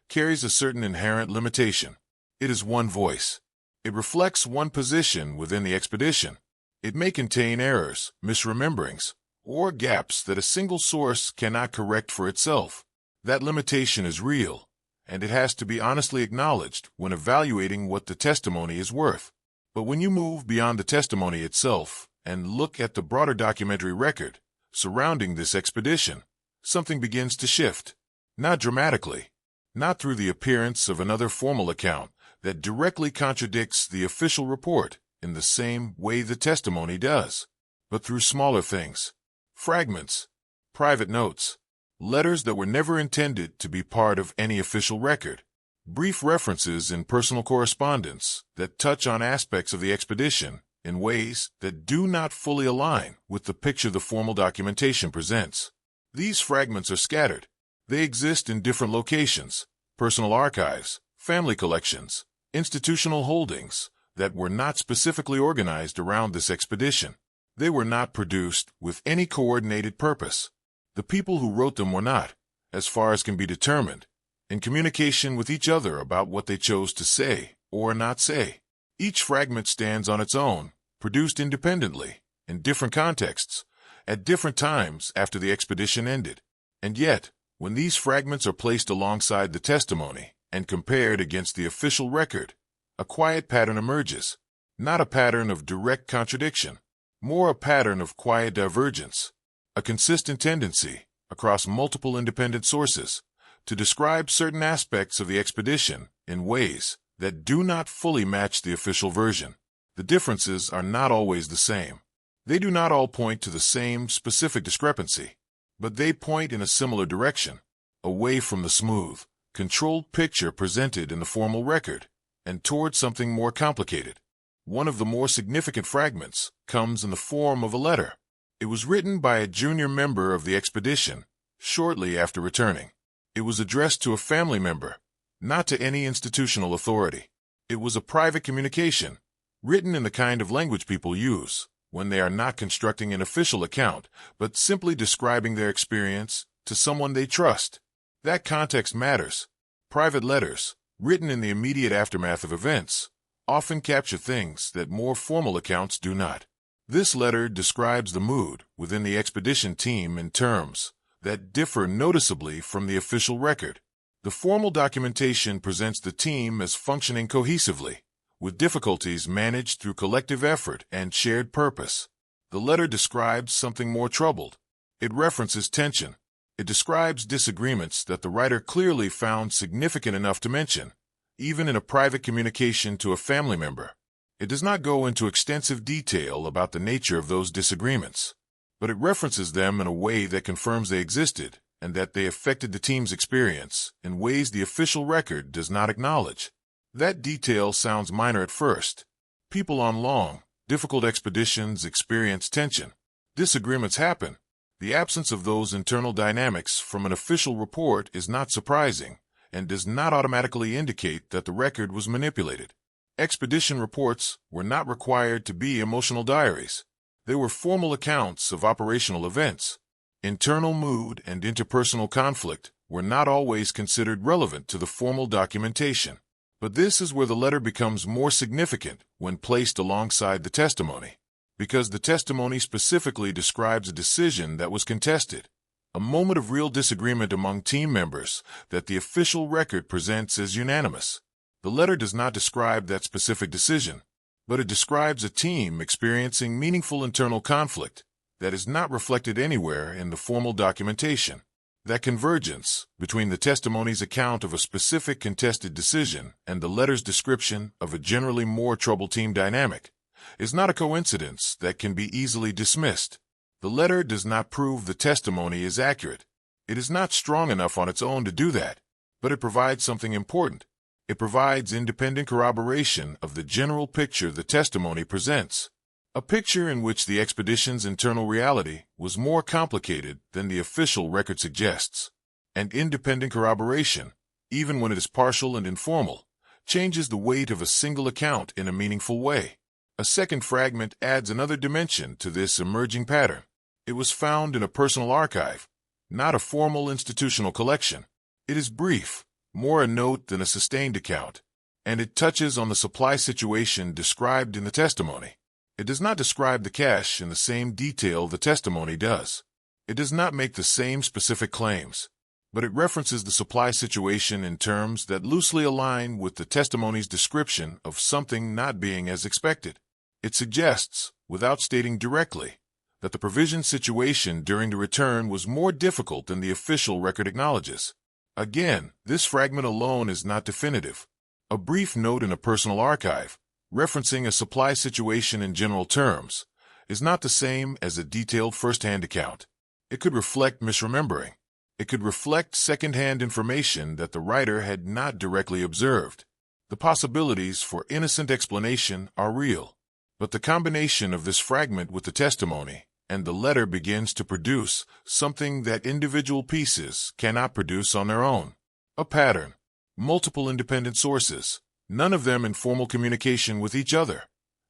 carries a certain inherent limitation. It is one voice. It reflects one position within the expedition. It may contain errors, misrememberings, or gaps that a single source cannot correct for itself. That limitation is real, and it has to be honestly acknowledged when evaluating what the testimony is worth. But when you move beyond the testimony itself and look at the broader documentary record surrounding this expedition, something begins to shift. Not dramatically, not through the appearance of another formal account that directly contradicts the official report in the same way the testimony does, but through smaller things, fragments, private notes, letters that were never intended to be part of any official record, brief references in personal correspondence that touch on aspects of the expedition in ways that do not fully align with the picture the formal documentation presents. These fragments are scattered. They exist in different locations, personal archives, family collections, institutional holdings that were not specifically organized around this expedition. They were not produced with any coordinated purpose. The people who wrote them were not, as far as can be determined, in communication with each other about what they chose to say or not say. Each fragment stands on its own, produced independently, in different contexts, at different times after the expedition ended. And yet, when these fragments are placed alongside the testimony and compared against the official record, a quiet pattern emerges. Not a pattern of direct contradiction, more a pattern of quiet divergence. A consistent tendency, across multiple independent sources, to describe certain aspects of the expedition in ways that do not fully match the official version. The differences are not always the same. They do not all point to the same specific discrepancy, but they point in a similar direction, away from the smooth, controlled picture presented in the formal record, and toward something more complicated. One of the more significant fragments comes in the form of a letter. It was written by a junior member of the expedition shortly after returning. It was addressed to a family member, not to any institutional authority. It was a private communication, written in the kind of language people use when they are not constructing an official account, but simply describing their experience to someone they trust. That context matters. Private letters, written in the immediate aftermath of events, often capture things that more formal accounts do not. This letter describes the mood within the expedition team in terms that differ noticeably from the official record. The formal documentation presents the team as functioning cohesively, with difficulties managed through collective effort and shared purpose. The letter describes something more troubled. It references tension. It describes disagreements that the writer clearly found significant enough to mention, even in a private communication to a family member. It does not go into extensive detail about the nature of those disagreements, but it references them in a way that confirms they existed and that they affected the team's experience in ways the official record does not acknowledge. That detail sounds minor at first. People on long, difficult expeditions experience tension. Disagreements happen. The absence of those internal dynamics from an official report is not surprising and does not automatically indicate that the record was manipulated. Expedition reports were not required to be emotional diaries. They were formal accounts of operational events. Internal mood and interpersonal conflict were not always considered relevant to the formal documentation. But this is where the letter becomes more significant when placed alongside the testimony, because the testimony specifically describes a decision that was contested, a moment of real disagreement among team members that the official record presents as unanimous. The letter does not describe that specific decision, but it describes a team experiencing meaningful internal conflict that is not reflected anywhere in the formal documentation. That convergence between the testimony's account of a specific contested decision and the letter's description of a generally more troubled team dynamic is not a coincidence that can be easily dismissed. The letter does not prove the testimony is accurate. It is not strong enough on its own to do that, but it provides something important. It provides independent corroboration of the general picture the testimony presents, a picture in which the expedition's internal reality was more complicated than the official record suggests. And independent corroboration, even when it is partial and informal, changes the weight of a single account in a meaningful way. A second fragment adds another dimension to this emerging pattern. It was found in a personal archive, not a formal institutional collection. It is brief, more a note than a sustained account, and it touches on the supply situation described in the testimony. It does not describe the cache in the same detail the testimony does. It does not make the same specific claims, but it references the supply situation in terms that loosely align with the testimony's description of something not being as expected. It suggests, without stating directly, that the provision situation during the return was more difficult than the official record acknowledges. Again, this fragment alone is not definitive. A brief note in a personal archive, referencing a supply situation in general terms, is not the same as a detailed first-hand account. It could reflect misremembering. It could reflect second-hand information that the writer had not directly observed. The possibilities for innocent explanation are real. But the combination of this fragment with the testimony and the letter begins to produce something that individual pieces cannot produce on their own. A pattern. Multiple independent sources, none of them in formal communication with each other,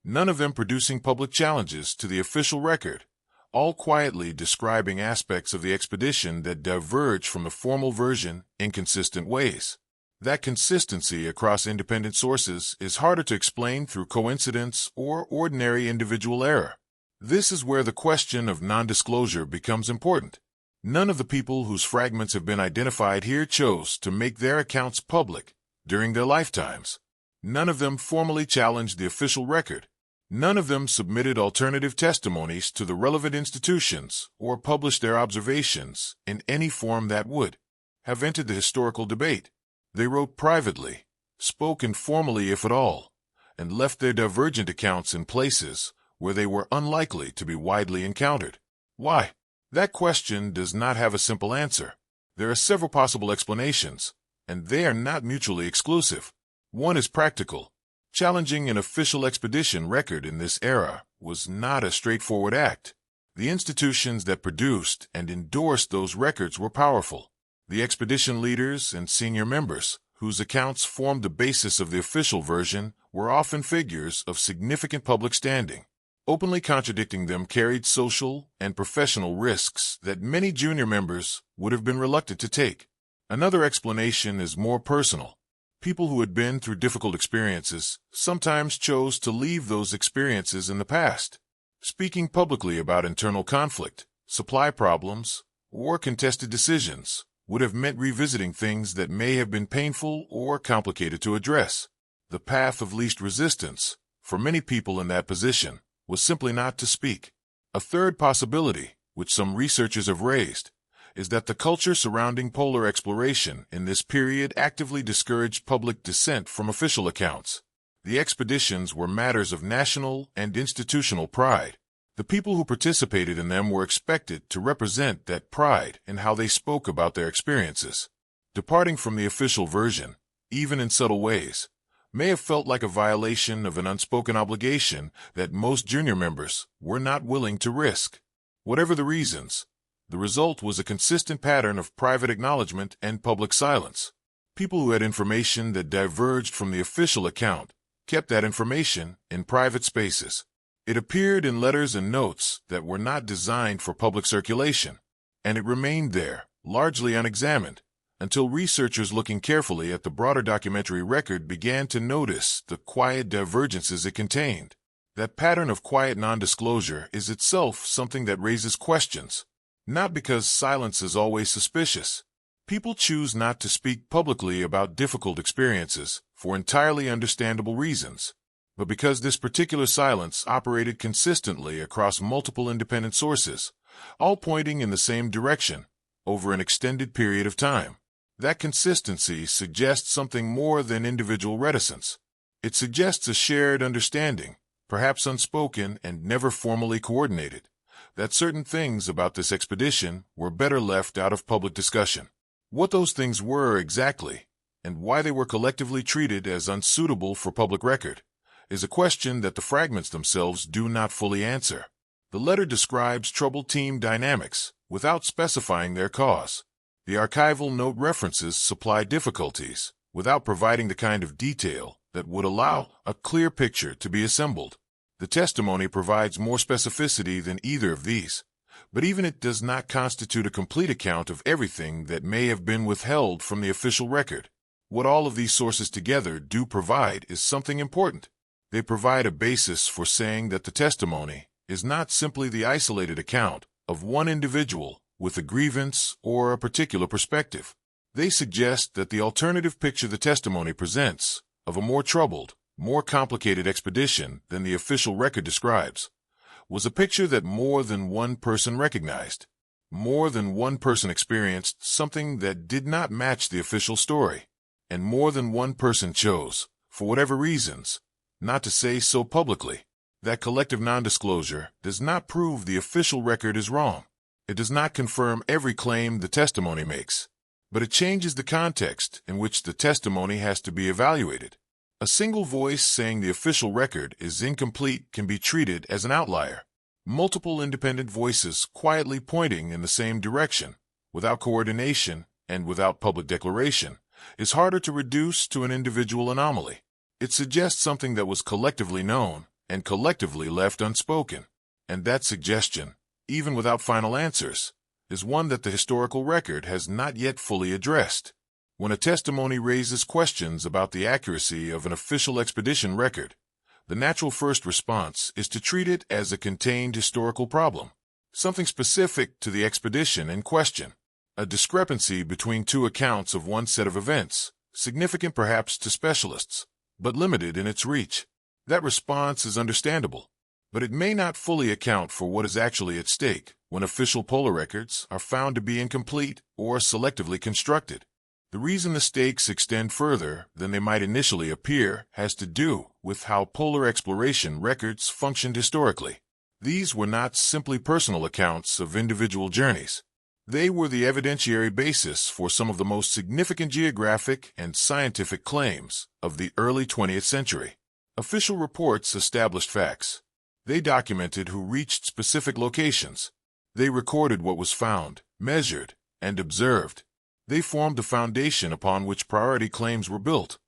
none of them producing public challenges to the official record, all quietly describing aspects of the expedition that diverge from the formal version in consistent ways. That consistency across independent sources is harder to explain through coincidence or ordinary individual error. This is where the question of non-disclosure becomes important. None of the people whose fragments have been identified here chose to make their accounts public during their lifetimes. None of them formally challenged the official record. None of them submitted alternative testimonies to the relevant institutions or published their observations in any form that would have entered the historical debate. They wrote privately, spoke informally if at all, and left their divergent accounts in places where they were unlikely to be widely encountered. Why? That question does not have a simple answer. There are several possible explanations, and they are not mutually exclusive. One is practical. Challenging an official expedition record in this era was not a straightforward act. The institutions that produced and endorsed those records were powerful. The expedition leaders and senior members, whose accounts formed the basis of the official version, were often figures of significant public standing. Openly contradicting them carried social and professional risks that many junior members would have been reluctant to take. Another explanation is more personal. People who had been through difficult experiences sometimes chose to leave those experiences in the past. Speaking publicly about internal conflict, supply problems, or contested decisions would have meant revisiting things that may have been painful or complicated to address. The path of least resistance, for many people in that position, was simply not to speak. A third possibility, which some researchers have raised, is that the culture surrounding polar exploration in this period actively discouraged public dissent from official accounts. The expeditions were matters of national and institutional pride. The people who participated in them were expected to represent that pride in how they spoke about their experiences. Departing from the official version, even in subtle ways, may have felt like a violation of an unspoken obligation that most junior members were not willing to risk. Whatever the reasons, the result was a consistent pattern of private acknowledgement and public silence. People who had information that diverged from the official account kept that information in private spaces. It appeared in letters and notes that were not designed for public circulation, and it remained there, largely unexamined, until researchers looking carefully at the broader documentary record began to notice the quiet divergences it contained. That pattern of quiet non-disclosure is itself something that raises questions, not because silence is always suspicious. People choose not to speak publicly about difficult experiences for entirely understandable reasons, but because this particular silence operated consistently across multiple independent sources, all pointing in the same direction, over an extended period of time. That consistency suggests something more than individual reticence. It suggests a shared understanding, perhaps unspoken and never formally coordinated, that certain things about this expedition were better left out of public discussion. What those things were exactly, and why they were collectively treated as unsuitable for public record, is a question that the fragments themselves do not fully answer. The letter describes troubled team dynamics without specifying their cause. The archival note references supply difficulties without providing the kind of detail that would allow a clear picture to be assembled. The testimony provides more specificity than either of these, but even it does not constitute a complete account of everything that may have been withheld from the official record. What all of these sources together do provide is something important. They provide a basis for saying that the testimony is not simply the isolated account of one individual with a grievance or a particular perspective. They suggest that the alternative picture the testimony presents of a more troubled, more complicated expedition than the official record describes was a picture that more than one person recognized. More than one person experienced something that did not match the official story, and more than one person chose, for whatever reasons, not to say so publicly. That collective non-disclosure does not prove the official record is wrong. It does not confirm every claim the testimony makes, but it changes the context in which the testimony has to be evaluated. A single voice saying the official record is incomplete can be treated as an outlier. Multiple independent voices quietly pointing in the same direction, without coordination and without public declaration, is harder to reduce to an individual anomaly. It suggests something that was collectively known and collectively left unspoken, and that suggestion, even without final answers, is one that the historical record has not yet fully addressed. When a testimony raises questions about the accuracy of an official expedition record, the natural first response is to treat it as a contained historical problem, something specific to the expedition in question, a discrepancy between two accounts of one set of events, significant perhaps to specialists, but limited in its reach. That response is understandable, but it may not fully account for what is actually at stake when official polar records are found to be incomplete or selectively constructed. The reason the stakes extend further than they might initially appear has to do with how polar exploration records functioned historically. These were not simply personal accounts of individual journeys. They were the evidentiary basis for some of the most significant geographic and scientific claims of the early 20th century. Official reports established facts. They documented who reached specific locations. They recorded what was found, measured, and observed. They formed the foundation upon which priority claims were built.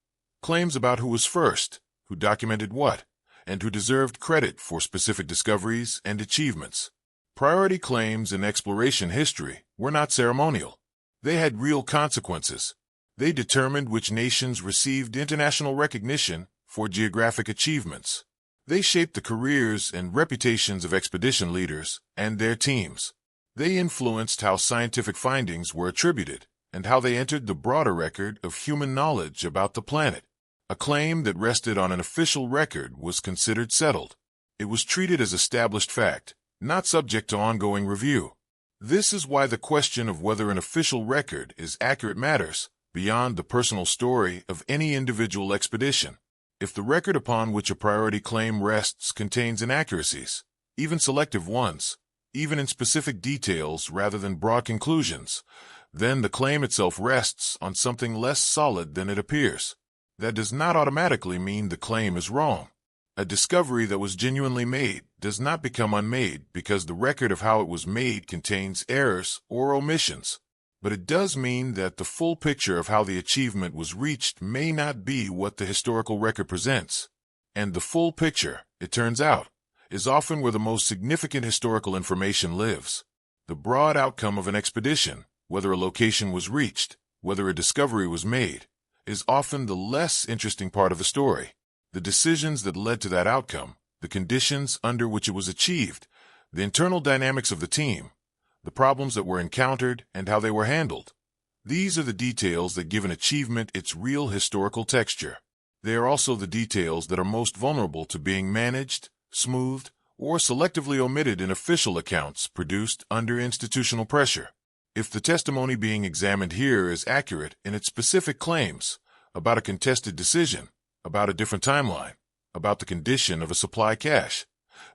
Claims about who was first, who documented what, and who deserved credit for specific discoveries and achievements. Priority claims in exploration history were not ceremonial. They had real consequences. They determined which nations received international recognition for geographic achievements. They shaped the careers and reputations of expedition leaders and their teams. They influenced how scientific findings were attributed and how they entered the broader record of human knowledge about the planet. A claim that rested on an official record was considered settled. It was treated as established fact, not subject to ongoing review. This is why the question of whether an official record is accurate matters beyond the personal story of any individual expedition. If the record upon which a priority claim rests contains inaccuracies, even selective ones, even in specific details rather than broad conclusions, then the claim itself rests on something less solid than it appears. That does not automatically mean the claim is wrong. A discovery that was genuinely made does not become unmade because the record of how it was made contains errors or omissions. But it does mean that the full picture of how the achievement was reached may not be what the historical record presents. And the full picture, it turns out, is often where the most significant historical information lives. The broad outcome of an expedition, whether a location was reached, whether a discovery was made, is often the less interesting part of the story. The decisions that led to that outcome, the conditions under which it was achieved, the internal dynamics of the team, the problems that were encountered, and how they were handled. These are the details that give an achievement its real historical texture. They are also the details that are most vulnerable to being managed, smoothed, or selectively omitted in official accounts produced under institutional pressure. If the testimony being examined here is accurate in its specific claims about a contested decision, about a different timeline, about the condition of a supply cache,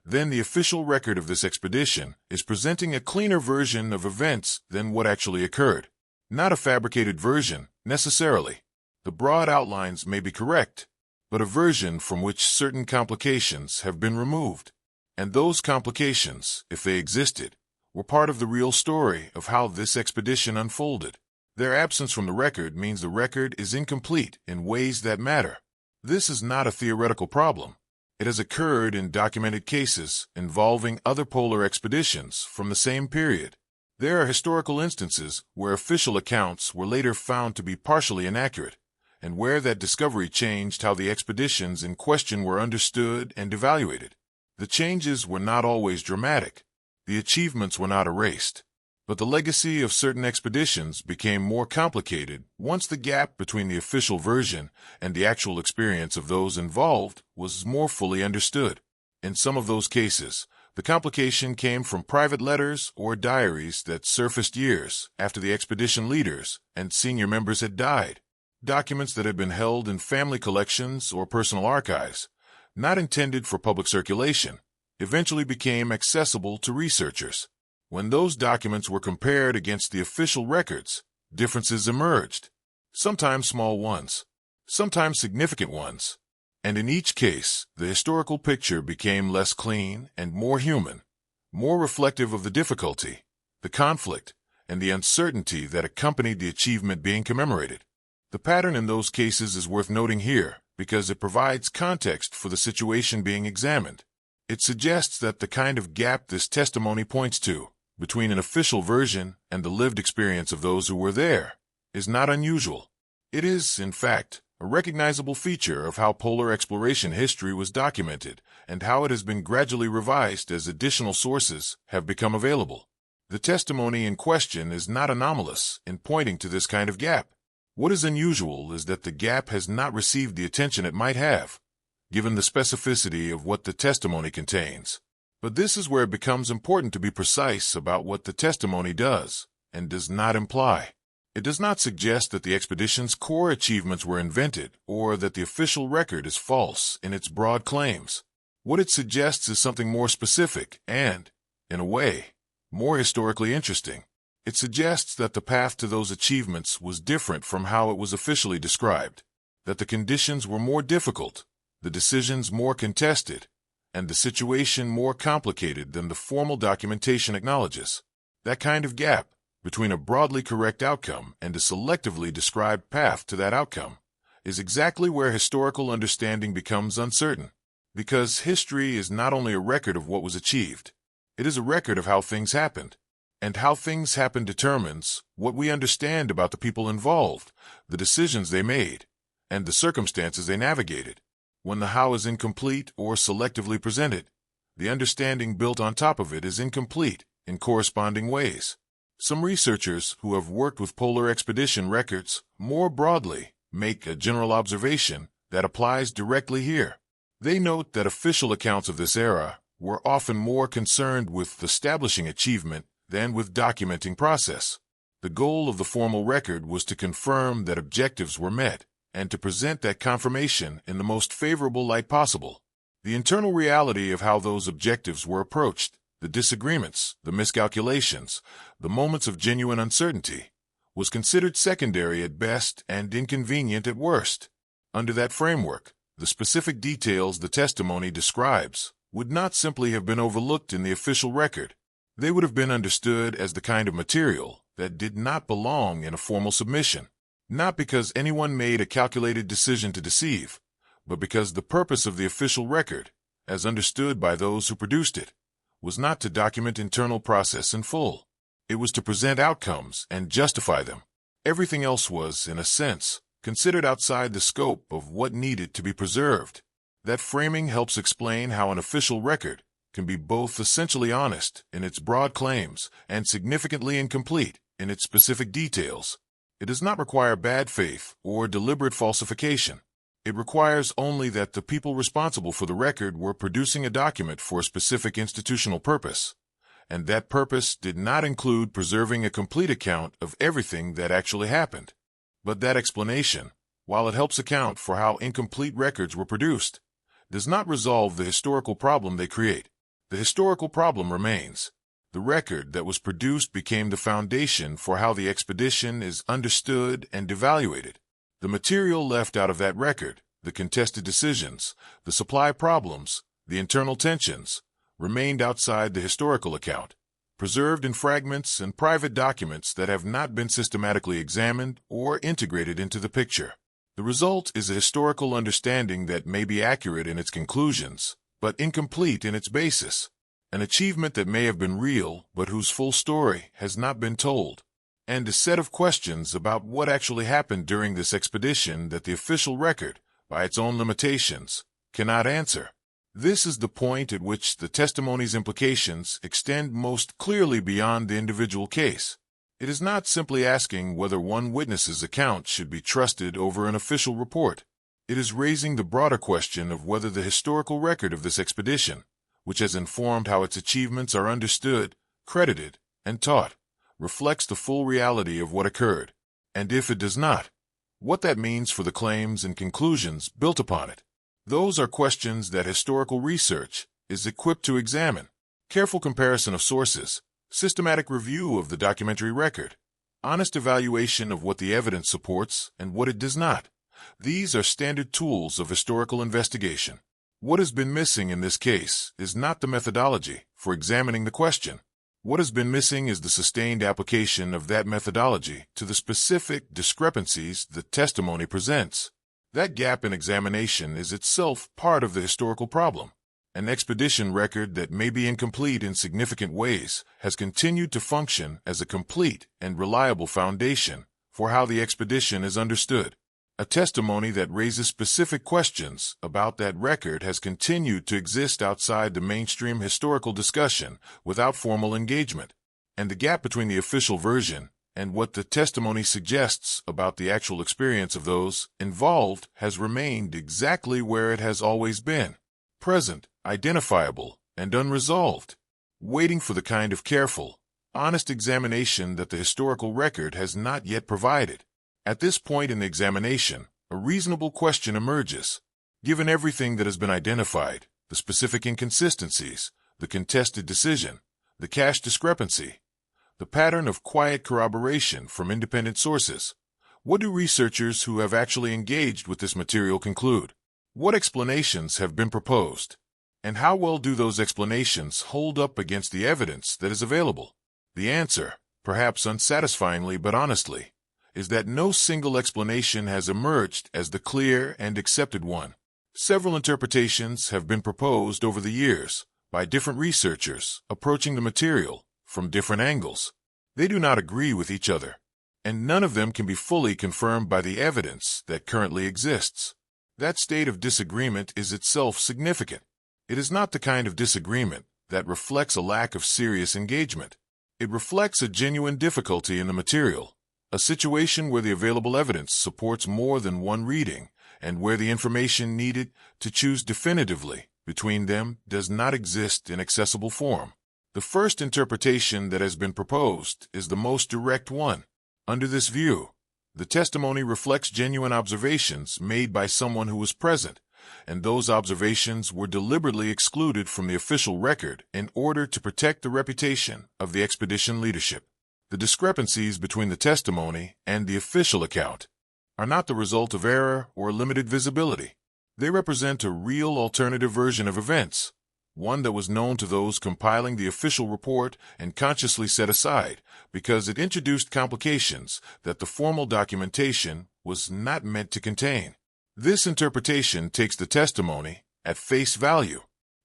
then the official record of this expedition is presenting a cleaner version of events than what actually occurred. Not a fabricated version, necessarily. The broad outlines may be correct, but a version from which certain complications have been removed. And those complications, if they existed, were part of the real story of how this expedition unfolded. Their absence from the record means the record is incomplete in ways that matter. This is not a theoretical problem. It has occurred in documented cases involving other polar expeditions from the same period. There are historical instances where official accounts were later found to be partially inaccurate, and where that discovery changed how the expeditions in question were understood and evaluated. The changes were not always dramatic. The achievements were not erased. But the legacy of certain expeditions became more complicated once the gap between the official version and the actual experience of those involved was more fully understood. In some of those cases, the complication came from private letters or diaries that surfaced years after the expedition leaders and senior members had died. Documents that had been held in family collections or personal archives, not intended for public circulation, eventually became accessible to researchers. When those documents were compared against the official records, differences emerged, sometimes small ones, sometimes significant ones, and in each case, the historical picture became less clean and more human, more reflective of the difficulty, the conflict, and the uncertainty that accompanied the achievement being commemorated. The pattern in those cases is worth noting here because it provides context for the situation being examined. It suggests that the kind of gap this testimony points to, between an official version and the lived experience of those who were there, is not unusual. It is, in fact, a recognizable feature of how polar exploration history was documented and how it has been gradually revised as additional sources have become available. The testimony in question is not anomalous in pointing to this kind of gap. What is unusual is that the gap has not received the attention it might have, given the specificity of what the testimony contains. But this is where it becomes important to be precise about what the testimony does and does not imply. It does not suggest that the expedition's core achievements were invented or that the official record is false in its broad claims. What it suggests is something more specific and, in a way, more historically interesting. It suggests that the path to those achievements was different from how it was officially described, that the conditions were more difficult, the decisions more contested, and the situation more complicated than the formal documentation acknowledges. That kind of gap between a broadly correct outcome and a selectively described path to that outcome is exactly where historical understanding becomes uncertain, because history is not only a record of what was achieved, it is a record of how things happened. And how things happen determines what we understand about the people involved, the decisions they made, and the circumstances they navigated. When the how is incomplete or selectively presented, the understanding built on top of it is incomplete in corresponding ways. Some researchers who have worked with polar expedition records more broadly make a general observation that applies directly here. They note that official accounts of this era were often more concerned with establishing achievement than with documenting process. The goal of the formal record was to confirm that objectives were met and to present that confirmation in the most favorable light possible. The internal reality of how those objectives were approached, the disagreements, the miscalculations, the moments of genuine uncertainty, was considered secondary at best and inconvenient at worst. Under that framework, the specific details the testimony describes would not simply have been overlooked in the official record. They would have been understood as the kind of material that did not belong in a formal submission, not because anyone made a calculated decision to deceive, but because the purpose of the official record, as understood by those who produced it, was not to document internal process in full. It was to present outcomes and justify them. Everything else was, in a sense, considered outside the scope of what needed to be preserved. That framing helps explain how an official record can be both essentially honest in its broad claims and significantly incomplete in its specific details. It does not require bad faith or deliberate falsification. It requires only that the people responsible for the record were producing a document for a specific institutional purpose, and that purpose did not include preserving a complete account of everything that actually happened. But that explanation, while it helps account for how incomplete records were produced, does not resolve the historical problem they create. The historical problem remains. The record that was produced became the foundation for how the expedition is understood and evaluated. The material left out of that record, the contested decisions, the supply problems, the internal tensions, remained outside the historical account, preserved in fragments and private documents that have not been systematically examined or integrated into the picture. The result is a historical understanding that may be accurate in its conclusions, but incomplete in its basis. An achievement that may have been real, but whose full story has not been told. And a set of questions about what actually happened during this expedition that the official record, by its own limitations, cannot answer. This is the point at which the testimony's implications extend most clearly beyond the individual case. It is not simply asking whether one witness's account should be trusted over an official report. It is raising the broader question of whether the historical record of this expedition, which has informed how its achievements are understood, credited, and taught, reflects the full reality of what occurred, and if it does not, what that means for the claims and conclusions built upon it. Those are questions that historical research is equipped to examine. Careful comparison of sources, systematic review of the documentary record, honest evaluation of what the evidence supports and what it does not. These are standard tools of historical investigation. What has been missing in this case is not the methodology for examining the question. What has been missing is the sustained application of that methodology to the specific discrepancies the testimony presents. That gap in examination is itself part of the historical problem. An expedition record that may be incomplete in significant ways has continued to function as a complete and reliable foundation for how the expedition is understood. A testimony that raises specific questions about that record has continued to exist outside the mainstream historical discussion without formal engagement, and the gap between the official version and what the testimony suggests about the actual experience of those involved has remained exactly where it has always been, present, identifiable, and unresolved, waiting for the kind of careful, honest examination that the historical record has not yet provided. At this point in the examination, a reasonable question emerges. Given everything that has been identified, the specific inconsistencies, the contested decision, the cache discrepancy, the pattern of quiet corroboration from independent sources, what do researchers who have actually engaged with this material conclude? What explanations have been proposed? And how well do those explanations hold up against the evidence that is available? The answer, perhaps unsatisfyingly but honestly, is that no single explanation has emerged as the clear and accepted one. Several interpretations have been proposed over the years by different researchers approaching the material from different angles. They do not agree with each other, and none of them can be fully confirmed by the evidence that currently exists. That state of disagreement is itself significant. It is not the kind of disagreement that reflects a lack of serious engagement. It reflects a genuine difficulty in the material, a situation where the available evidence supports more than one reading, and where the information needed to choose definitively between them does not exist in accessible form. The first interpretation that has been proposed is the most direct one. Under this view, the testimony reflects genuine observations made by someone who was present, and those observations were deliberately excluded from the official record in order to protect the reputation of the expedition leadership. The discrepancies between the testimony and the official account are not the result of error or limited visibility. They represent a real alternative version of events, one that was known to those compiling the official report and consciously set aside because it introduced complications that the formal documentation was not meant to contain. This interpretation takes the testimony at face value.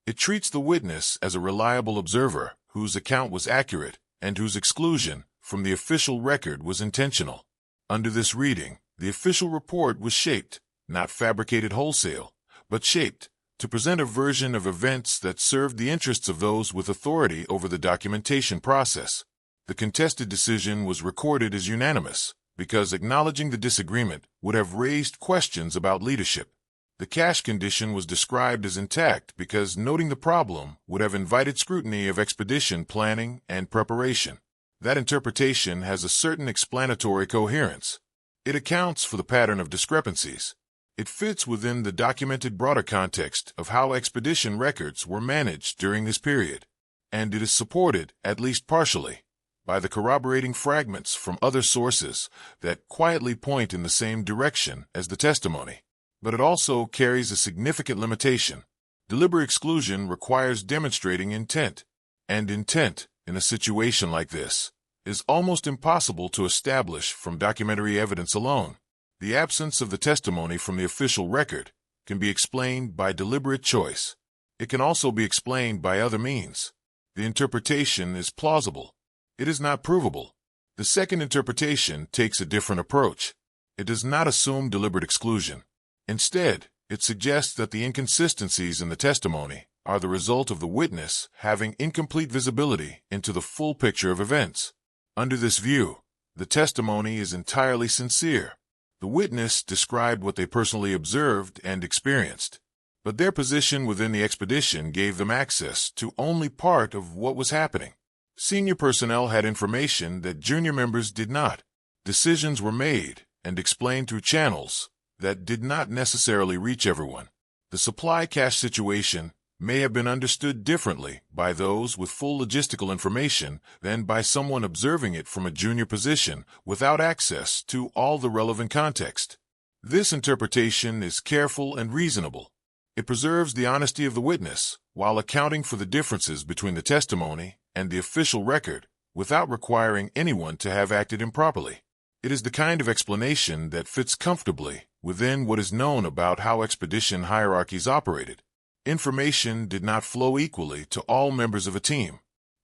It treats the witness as a reliable observer whose account was accurate and whose exclusion from the official record was intentional. Under this reading, the official report was shaped, not fabricated wholesale, but shaped to present a version of events that served the interests of those with authority over the documentation process. The contested decision was recorded as unanimous because acknowledging the disagreement would have raised questions about leadership. The cash condition was described as intact because noting the problem would have invited scrutiny of expedition planning and preparation. That interpretation has a certain explanatory coherence. It accounts for the pattern of discrepancies. It fits within the documented broader context of how expedition records were managed during this period, and it is supported, at least partially, by the corroborating fragments from other sources that quietly point in the same direction as the testimony. But it also carries a significant limitation. Deliberate exclusion requires demonstrating intent, and intent, in a situation like this, is almost impossible to establish from documentary evidence alone. The absence of the testimony from the official record can be explained by deliberate choice. It can also be explained by other means. The interpretation is plausible. It is not provable. The second interpretation takes a different approach. It does not assume deliberate exclusion. Instead, it suggests that the inconsistencies in the testimony are the result of the witness having incomplete visibility into the full picture of events. Under this view, the testimony is entirely sincere. The witness described what they personally observed and experienced, but their position within the expedition gave them access to only part of what was happening. Senior personnel had information that junior members did not. Decisions were made and explained through channels that did not necessarily reach everyone. The supply cache situation may have been understood differently by those with full logistical information than by someone observing it from a junior position without access to all the relevant context. This interpretation is careful and reasonable. It preserves the honesty of the witness while accounting for the differences between the testimony and the official record without requiring anyone to have acted improperly. It is the kind of explanation that fits comfortably within what is known about how expedition hierarchies operated. Information did not flow equally to all members of a team.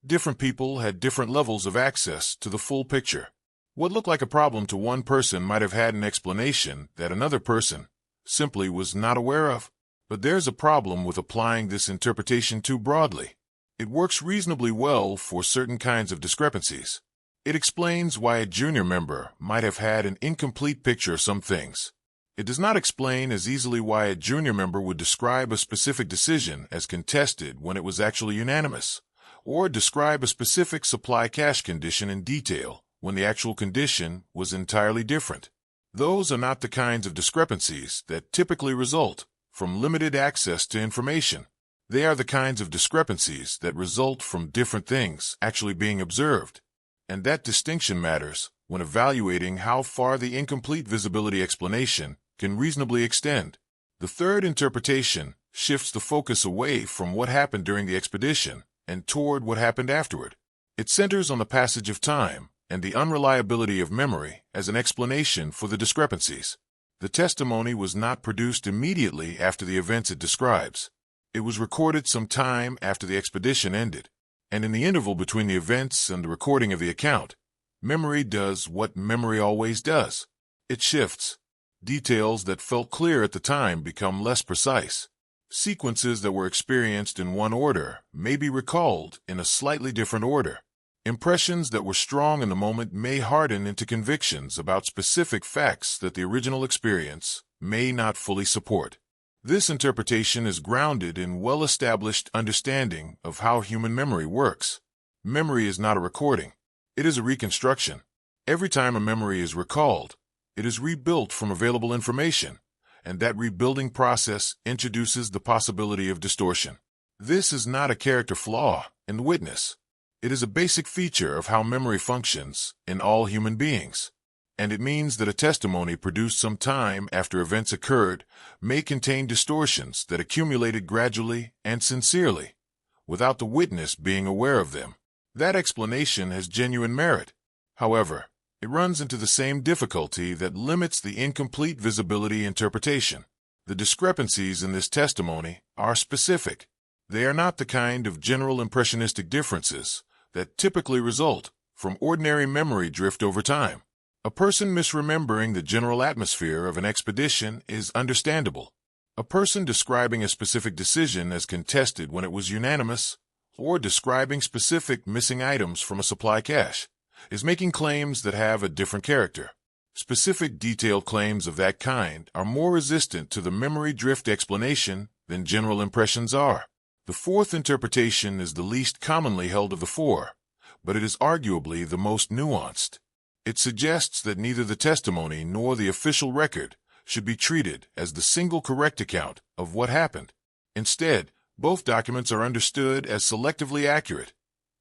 Different people had different levels of access to the full picture. What looked like a problem to one person might have had an explanation that another person simply was not aware of. But there's a problem with applying this interpretation too broadly. It works reasonably well for certain kinds of discrepancies. It explains why a junior member might have had an incomplete picture of some things. It does not explain as easily why a junior member would describe a specific decision as contested when it was actually unanimous, or describe a specific supply cache condition in detail when the actual condition was entirely different. Those are not the kinds of discrepancies that typically result from limited access to information. They are the kinds of discrepancies that result from different things actually being observed. And that distinction matters when evaluating how far the incomplete visibility explanation can reasonably extend. The third interpretation shifts the focus away from what happened during the expedition and toward what happened afterward. It centers on the passage of time and the unreliability of memory as an explanation for the discrepancies. The testimony was not produced immediately after the events it describes. It was recorded some time after the expedition ended, and in the interval between the events and the recording of the account, memory does what memory always does. It shifts. Details that felt clear at the time become less precise. Sequences that were experienced in one order may be recalled in a slightly different order. Impressions that were strong in the moment may harden into convictions about specific facts that the original experience may not fully support. This interpretation is grounded in well-established understanding of how human memory works. Memory is not a recording. It is a reconstruction. Every time a memory is recalled, it is rebuilt from available information, and that rebuilding process introduces the possibility of distortion. This is not a character flaw in the witness. It is a basic feature of how memory functions in all human beings, and it means that a testimony produced some time after events occurred may contain distortions that accumulated gradually and sincerely, without the witness being aware of them. That explanation has genuine merit. However, it runs into the same difficulty that limits the incomplete visibility interpretation. The discrepancies in this testimony are specific. They are not the kind of general impressionistic differences that typically result from ordinary memory drift over time. A person misremembering the general atmosphere of an expedition is understandable. A person describing a specific decision as contested when it was unanimous, or describing specific missing items from a supply cache, is making claims that have a different character. Specific detailed claims of that kind are more resistant to the memory drift explanation than general impressions are. The fourth interpretation is the least commonly held of the four, but it is arguably the most nuanced. It suggests that neither the testimony nor the official record should be treated as the single correct account of what happened. Instead, both documents are understood as selectively accurate,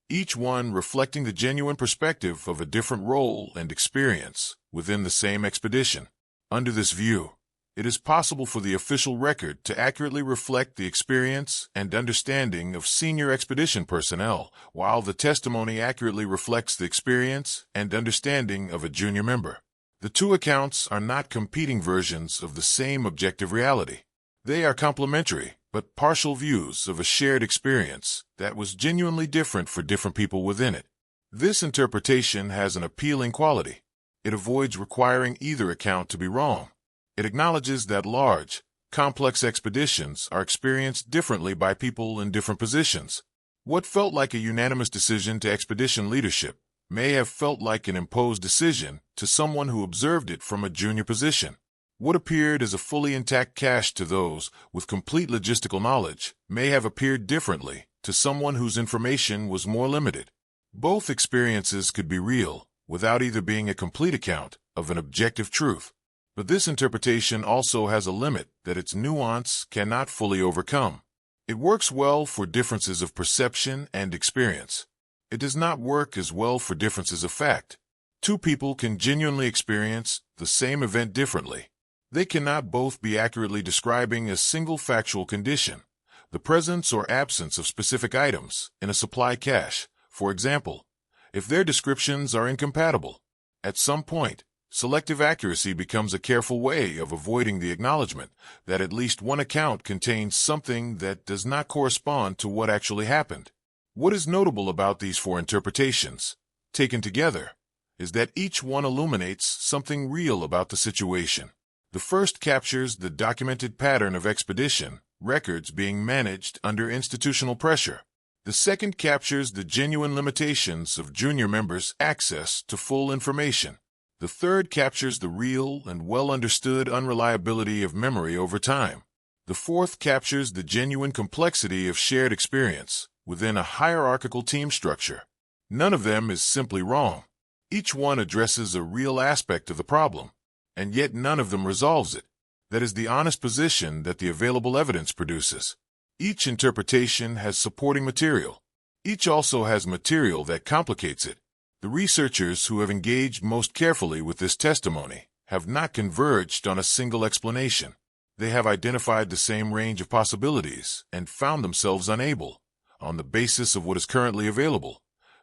each one reflecting the genuine perspective of a different role and experience within the same expedition. Under this view, it is possible for the official record to accurately reflect the experience and understanding of senior expedition personnel, while the testimony accurately reflects the experience and understanding of a junior member. The two accounts are not competing versions of the same objective reality. They are complementary, but partial views of a shared experience that was genuinely different for different people within it. This interpretation has an appealing quality. It avoids requiring either account to be wrong. It acknowledges that large, complex expeditions are experienced differently by people in different positions. What felt like a unanimous decision to expedition leadership may have felt like an imposed decision to someone who observed it from a junior position. What appeared as a fully intact cache to those with complete logistical knowledge may have appeared differently to someone whose information was more limited. Both experiences could be real without either being a complete account of an objective truth. But this interpretation also has a limit that its nuance cannot fully overcome. It works well for differences of perception and experience. It does not work as well for differences of fact. Two people can genuinely experience the same event differently. They cannot both be accurately describing a single factual condition, the presence or absence of specific items in a supply cache, for example, if their descriptions are incompatible. At some point, selective accuracy becomes a careful way of avoiding the acknowledgement that at least one account contains something that does not correspond to what actually happened. What is notable about these four interpretations, taken together, is that each one illuminates something real about the situation. The first captures the documented pattern of expedition records being managed under institutional pressure. The second captures the genuine limitations of junior members' access to full information. The third captures the real and well-understood unreliability of memory over time. The fourth captures the genuine complexity of shared experience within a hierarchical team structure. None of them is simply wrong. Each one addresses a real aspect of the problem, and yet none of them resolves it. That is the honest position that the available evidence produces. Each interpretation has supporting material. Each also has material that complicates it. The researchers who have engaged most carefully with this testimony have not converged on a single explanation. They have identified the same range of possibilities and found themselves unable, on the basis of what is currently available,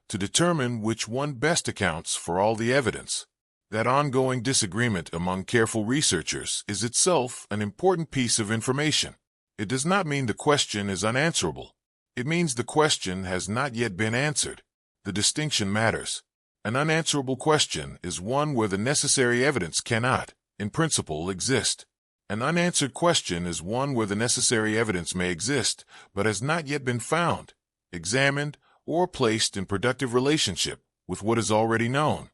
to determine which one best accounts for all the evidence. That ongoing disagreement among careful researchers is itself an important piece of information. It does not mean the question is unanswerable. It means the question has not yet been answered. The distinction matters. An unanswerable question is one where the necessary evidence cannot, in principle, exist. An unanswered question is one where the necessary evidence may exist, but has not yet been found, examined, or placed in productive relationship with what is already known.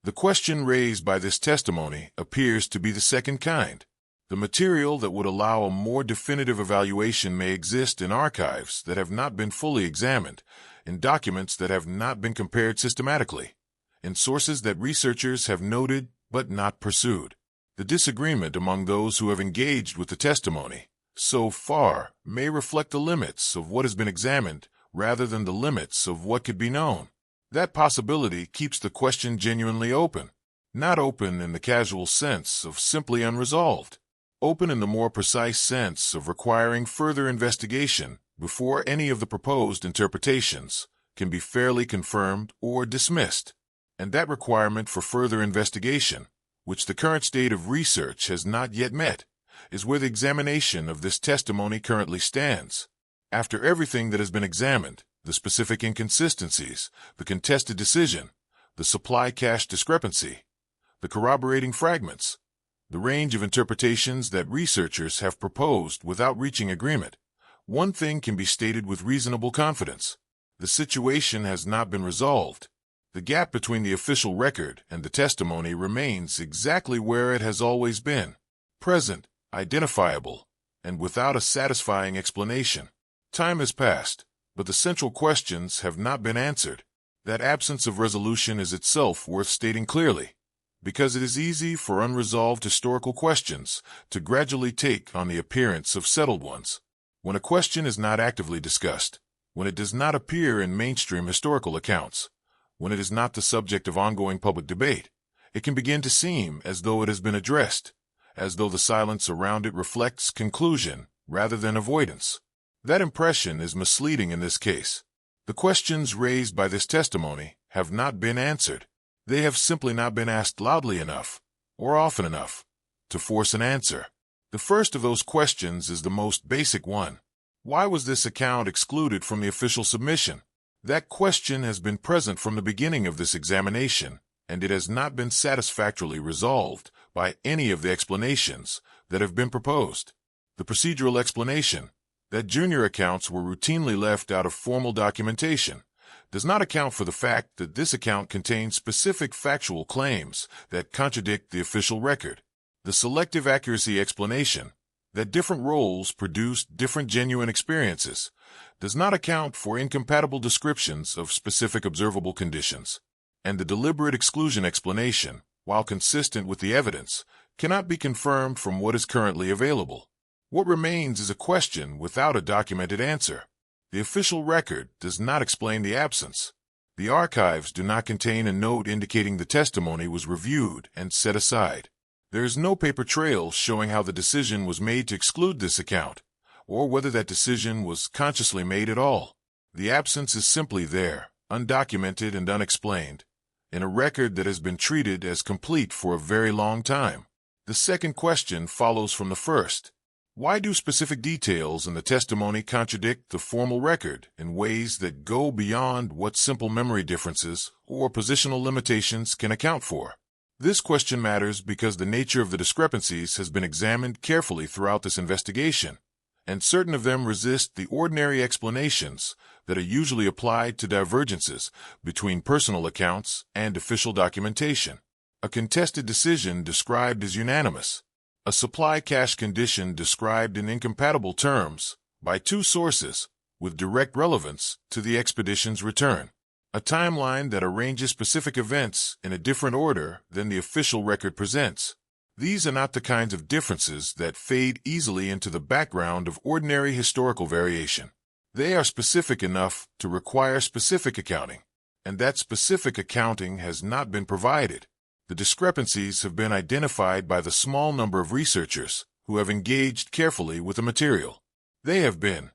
The question raised by this testimony appears to be the second kind. The material that would allow a more definitive evaluation may exist in archives that have not been fully examined, in documents that have not been compared systematically, in sources that researchers have noted but not pursued. The disagreement among those who have engaged with the testimony so far may reflect the limits of what has been examined rather than the limits of what could be known. That possibility keeps the question genuinely open, not open in the casual sense of simply unresolved, open in the more precise sense of requiring further investigation before any of the proposed interpretations can be fairly confirmed or dismissed. And that requirement for further investigation, which the current state of research has not yet met, is where the examination of this testimony currently stands. After everything that has been examined, the specific inconsistencies, the contested decision, the supply-cache discrepancy, the corroborating fragments, the range of interpretations that researchers have proposed without reaching agreement, one thing can be stated with reasonable confidence. The situation has not been resolved. The gap between the official record and the testimony remains exactly where it has always been, present, identifiable, and without a satisfying explanation. Time has passed, but the central questions have not been answered. That absence of resolution is itself worth stating clearly, because it is easy for unresolved historical questions to gradually take on the appearance of settled ones. When a question is not actively discussed, when it does not appear in mainstream historical accounts, when it is not the subject of ongoing public debate, it can begin to seem as though it has been addressed, as though the silence around it reflects conclusion rather than avoidance. That impression is misleading in this case. The questions raised by this testimony have not been answered. They have simply not been asked loudly enough, or often enough, to force an answer. The first of those questions is the most basic one. Why was this account excluded from the official submission? That question has been present from the beginning of this examination, and it has not been satisfactorily resolved by any of the explanations that have been proposed. The procedural explanation, that junior accounts were routinely left out of formal documentation, does not account for the fact that this account contains specific factual claims that contradict the official record. The selective accuracy explanation, that different roles produced different genuine experiences, does not account for incompatible descriptions of specific observable conditions. And the deliberate exclusion explanation, while consistent with the evidence, cannot be confirmed from what is currently available. What remains is a question without a documented answer. The official record does not explain the absence. The archives do not contain a note indicating the testimony was reviewed and set aside. There is no paper trail showing how the decision was made to exclude this account, or whether that decision was consciously made at all. The absence is simply there, undocumented and unexplained, in a record that has been treated as complete for a very long time. The second question follows from the first. Why do specific details in the testimony contradict the formal record in ways that go beyond what simple memory differences or positional limitations can account for? This question matters because the nature of the discrepancies has been examined carefully throughout this investigation, and certain of them resist the ordinary explanations that are usually applied to divergences between personal accounts and official documentation. A contested decision described as unanimous. A supply cache condition described in incompatible terms by two sources with direct relevance to the expedition's return. A timeline that arranges specific events in a different order than the official record presents. These are not the kinds of differences that fade easily into the background of ordinary historical variation. They are specific enough to require specific accounting, and that specific accounting has not been provided. The discrepancies have been identified by the small number of researchers who have engaged carefully with the material. They have been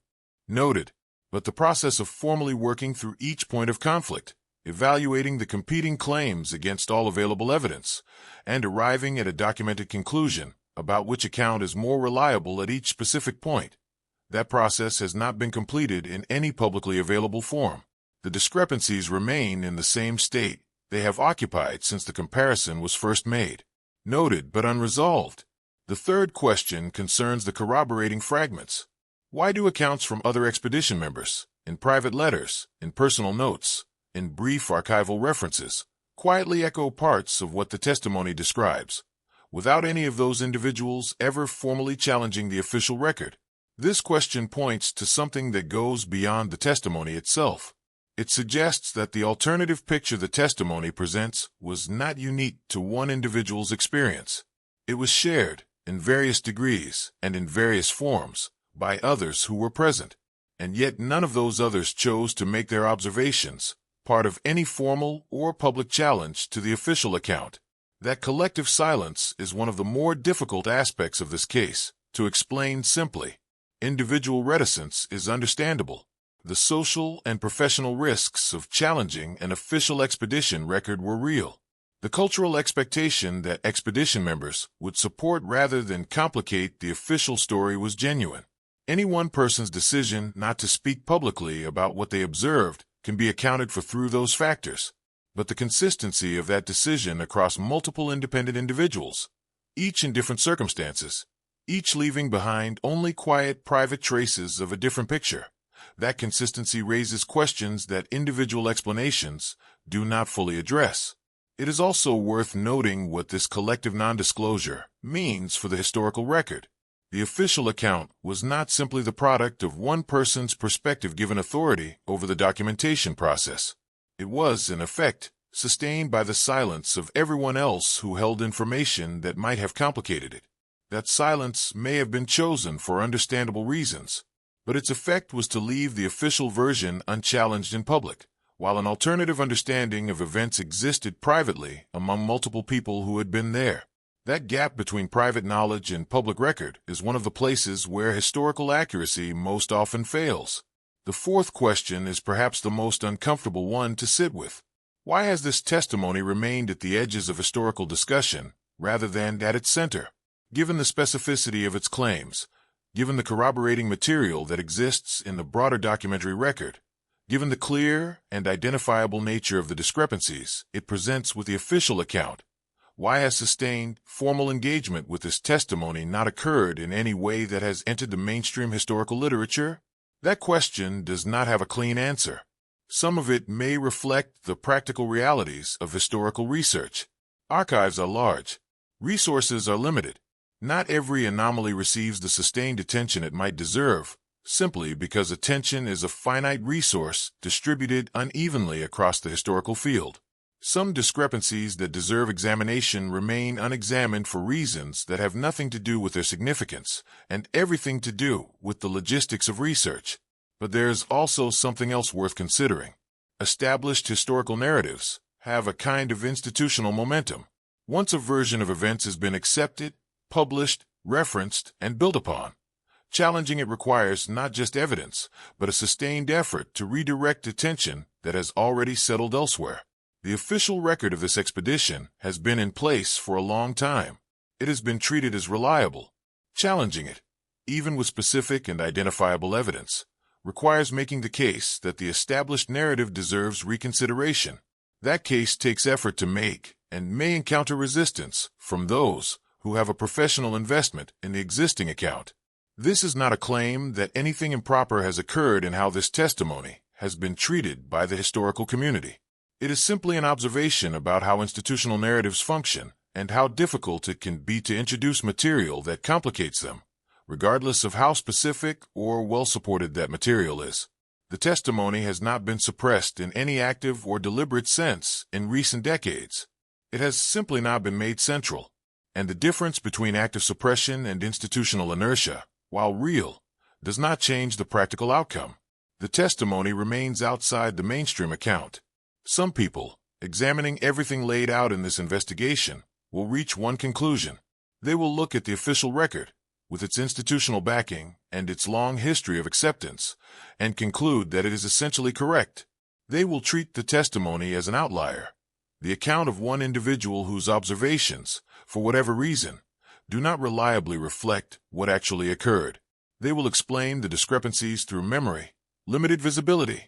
noted, but the process of formally working through each point of conflict, evaluating the competing claims against all available evidence, and arriving at a documented conclusion about which account is more reliable at each specific point, that process has not been completed in any publicly available form. The discrepancies remain in the same state they have occupied since the comparison was first made. Noted but unresolved. The third question concerns the corroborating fragments. Why do accounts from other expedition members, in private letters, in personal notes, in brief archival references, quietly echo parts of what the testimony describes, without any of those individuals ever formally challenging the official record? This question points to something that goes beyond the testimony itself. It suggests that the alternative picture the testimony presents was not unique to one individual's experience. It was shared, in various degrees and in various forms, by others who were present, and yet none of those others chose to make their observations part of any formal or public challenge to the official account. That collective silence is one of the more difficult aspects of this case to explain simply. Individual reticence is understandable. The social and professional risks of challenging an official expedition record were real. The cultural expectation that expedition members would support rather than complicate the official story was genuine. Any one person's decision not to speak publicly about what they observed can be accounted for through those factors. But the consistency of that decision across multiple independent individuals, each in different circumstances, each leaving behind only quiet, private traces of a different picture, that consistency raises questions that individual explanations do not fully address. It is also worth noting what this collective non-disclosure means for the historical record. The official account was not simply the product of one person's perspective given authority over the documentation process. It was, in effect, sustained by the silence of everyone else who held information that might have complicated it. That silence may have been chosen for understandable reasons, but its effect was to leave the official version unchallenged in public, while an alternative understanding of events existed privately among multiple people who had been there. That gap between private knowledge and public record is one of the places where historical accuracy most often fails. The fourth question is perhaps the most uncomfortable one to sit with. Why has this testimony remained at the edges of historical discussion rather than at its center? Given the specificity of its claims, given the corroborating material that exists in the broader documentary record, given the clear and identifiable nature of the discrepancies it presents with the official account, why has sustained, formal engagement with this testimony not occurred in any way that has entered the mainstream historical literature? That question does not have a clean answer. Some of it may reflect the practical realities of historical research. Archives are large. Resources are limited. Not every anomaly receives the sustained attention it might deserve, simply because attention is a finite resource distributed unevenly across the historical field. Some discrepancies that deserve examination remain unexamined for reasons that have nothing to do with their significance and everything to do with the logistics of research. But there's also something else worth considering. Established historical narratives have a kind of institutional momentum. Once a version of events has been accepted, published, referenced, and built upon, challenging it requires not just evidence, but a sustained effort to redirect attention that has already settled elsewhere. The official record of this expedition has been in place for a long time. It has been treated as reliable. Challenging it, even with specific and identifiable evidence, requires making the case that the established narrative deserves reconsideration. That case takes effort to make and may encounter resistance from those who have a professional investment in the existing account. This is not a claim that anything improper has occurred in how this testimony has been treated by the historical community. It is simply an observation about how institutional narratives function and how difficult it can be to introduce material that complicates them, regardless of how specific or well-supported that material is. The testimony has not been suppressed in any active or deliberate sense in recent decades. It has simply not been made central. And the difference between active suppression and institutional inertia, while real, does not change the practical outcome. The testimony remains outside the mainstream account. Some people, examining everything laid out in this investigation, will reach one conclusion. They will look at the official record, with its institutional backing and its long history of acceptance, and conclude that it is essentially correct. They will treat the testimony as an outlier, the account of one individual whose observations, for whatever reason, do not reliably reflect what actually occurred. They will explain the discrepancies through memory, limited visibility,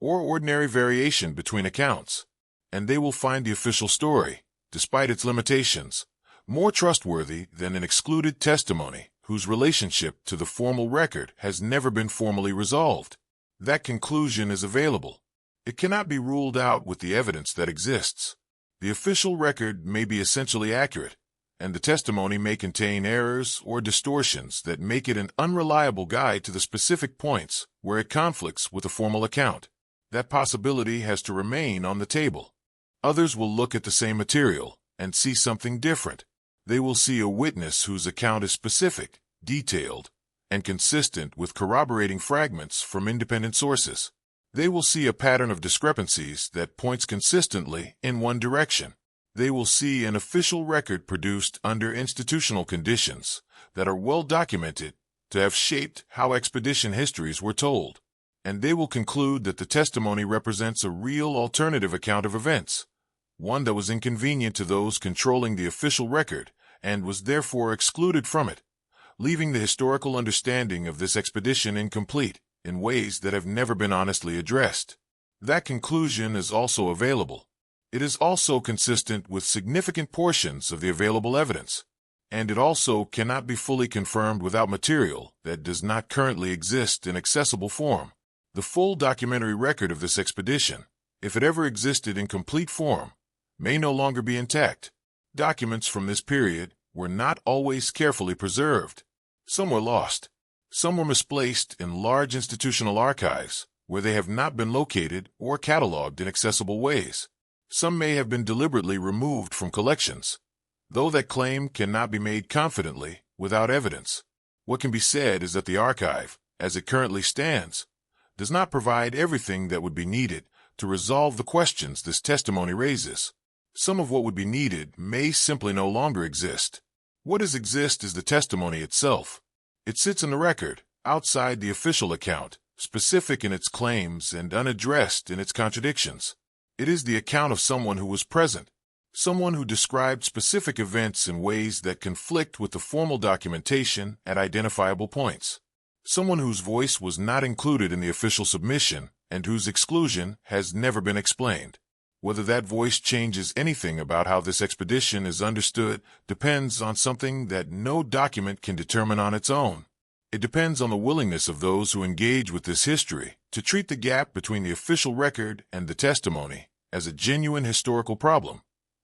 or ordinary variation between accounts, and they will find the official story, despite its limitations, more trustworthy than an excluded testimony whose relationship to the formal record has never been formally resolved. That conclusion is available. It cannot be ruled out with the evidence that exists. The official record may be essentially accurate, and the testimony may contain errors or distortions that make it an unreliable guide to the specific points where it conflicts with the formal account. That possibility has to remain on the table. Others will look at the same material and see something different. They will see a witness whose account is specific, detailed, and consistent with corroborating fragments from independent sources. They will see a pattern of discrepancies that points consistently in one direction. They will see an official record produced under institutional conditions that are well documented to have shaped how expedition histories were told. And they will conclude that the testimony represents a real alternative account of events, one that was inconvenient to those controlling the official record and was therefore excluded from it, leaving the historical understanding of this expedition incomplete in ways that have never been honestly addressed. That conclusion is also available. It is also consistent with significant portions of the available evidence, and it also cannot be fully confirmed without material that does not currently exist in accessible form. The full documentary record of this expedition, if it ever existed in complete form, may no longer be intact. Documents from this period were not always carefully preserved. Some were lost. Some were misplaced in large institutional archives where they have not been located or cataloged in accessible ways. Some may have been deliberately removed from collections, though that claim cannot be made confidently without evidence. What can be said is that the archive, as it currently stands, does not provide everything that would be needed to resolve the questions this testimony raises. Some of what would be needed may simply no longer exist. What does exist is the testimony itself. It sits in the record, outside the official account, specific in its claims and unaddressed in its contradictions. It is the account of someone who was present, someone who described specific events in ways that conflict with the formal documentation at identifiable points. Someone whose voice was not included in the official submission and whose exclusion has never been explained. Whether that voice changes anything about how this expedition is understood depends on something that no document can determine on its own. It depends on the willingness of those who engage with this history to treat the gap between the official record and the testimony as a genuine historical problem,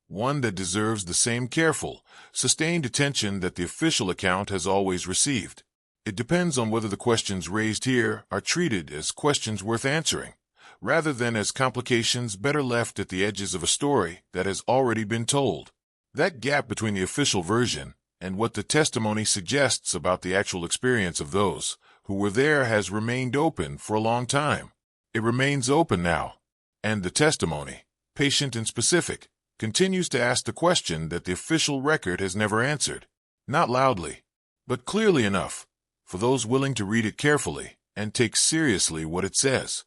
one that deserves the same careful, sustained attention that the official account has always received. It depends on whether the questions raised here are treated as questions worth answering, rather than as complications better left at the edges of a story that has already been told. That gap between the official version and what the testimony suggests about the actual experience of those who were there has remained open for a long time. It remains open now, and the testimony, patient and specific, continues to ask the question that the official record has never answered. Not loudly, but clearly enough for those willing to read it carefully and take seriously what it says.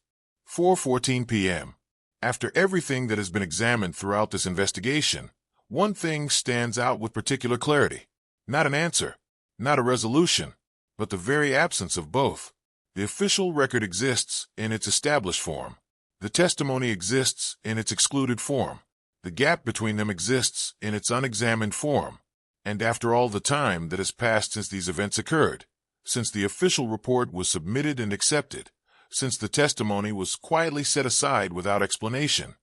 4:14 p.m. After everything that has been examined throughout this investigation, one thing stands out with particular clarity. Not an answer, not a resolution, but the very absence of both. The official record exists in its established form. The testimony exists in its excluded form. The gap between them exists in its unexamined form. And after all the time that has passed since these events occurred, since the official report was submitted and accepted, since the testimony was quietly set aside without explanation,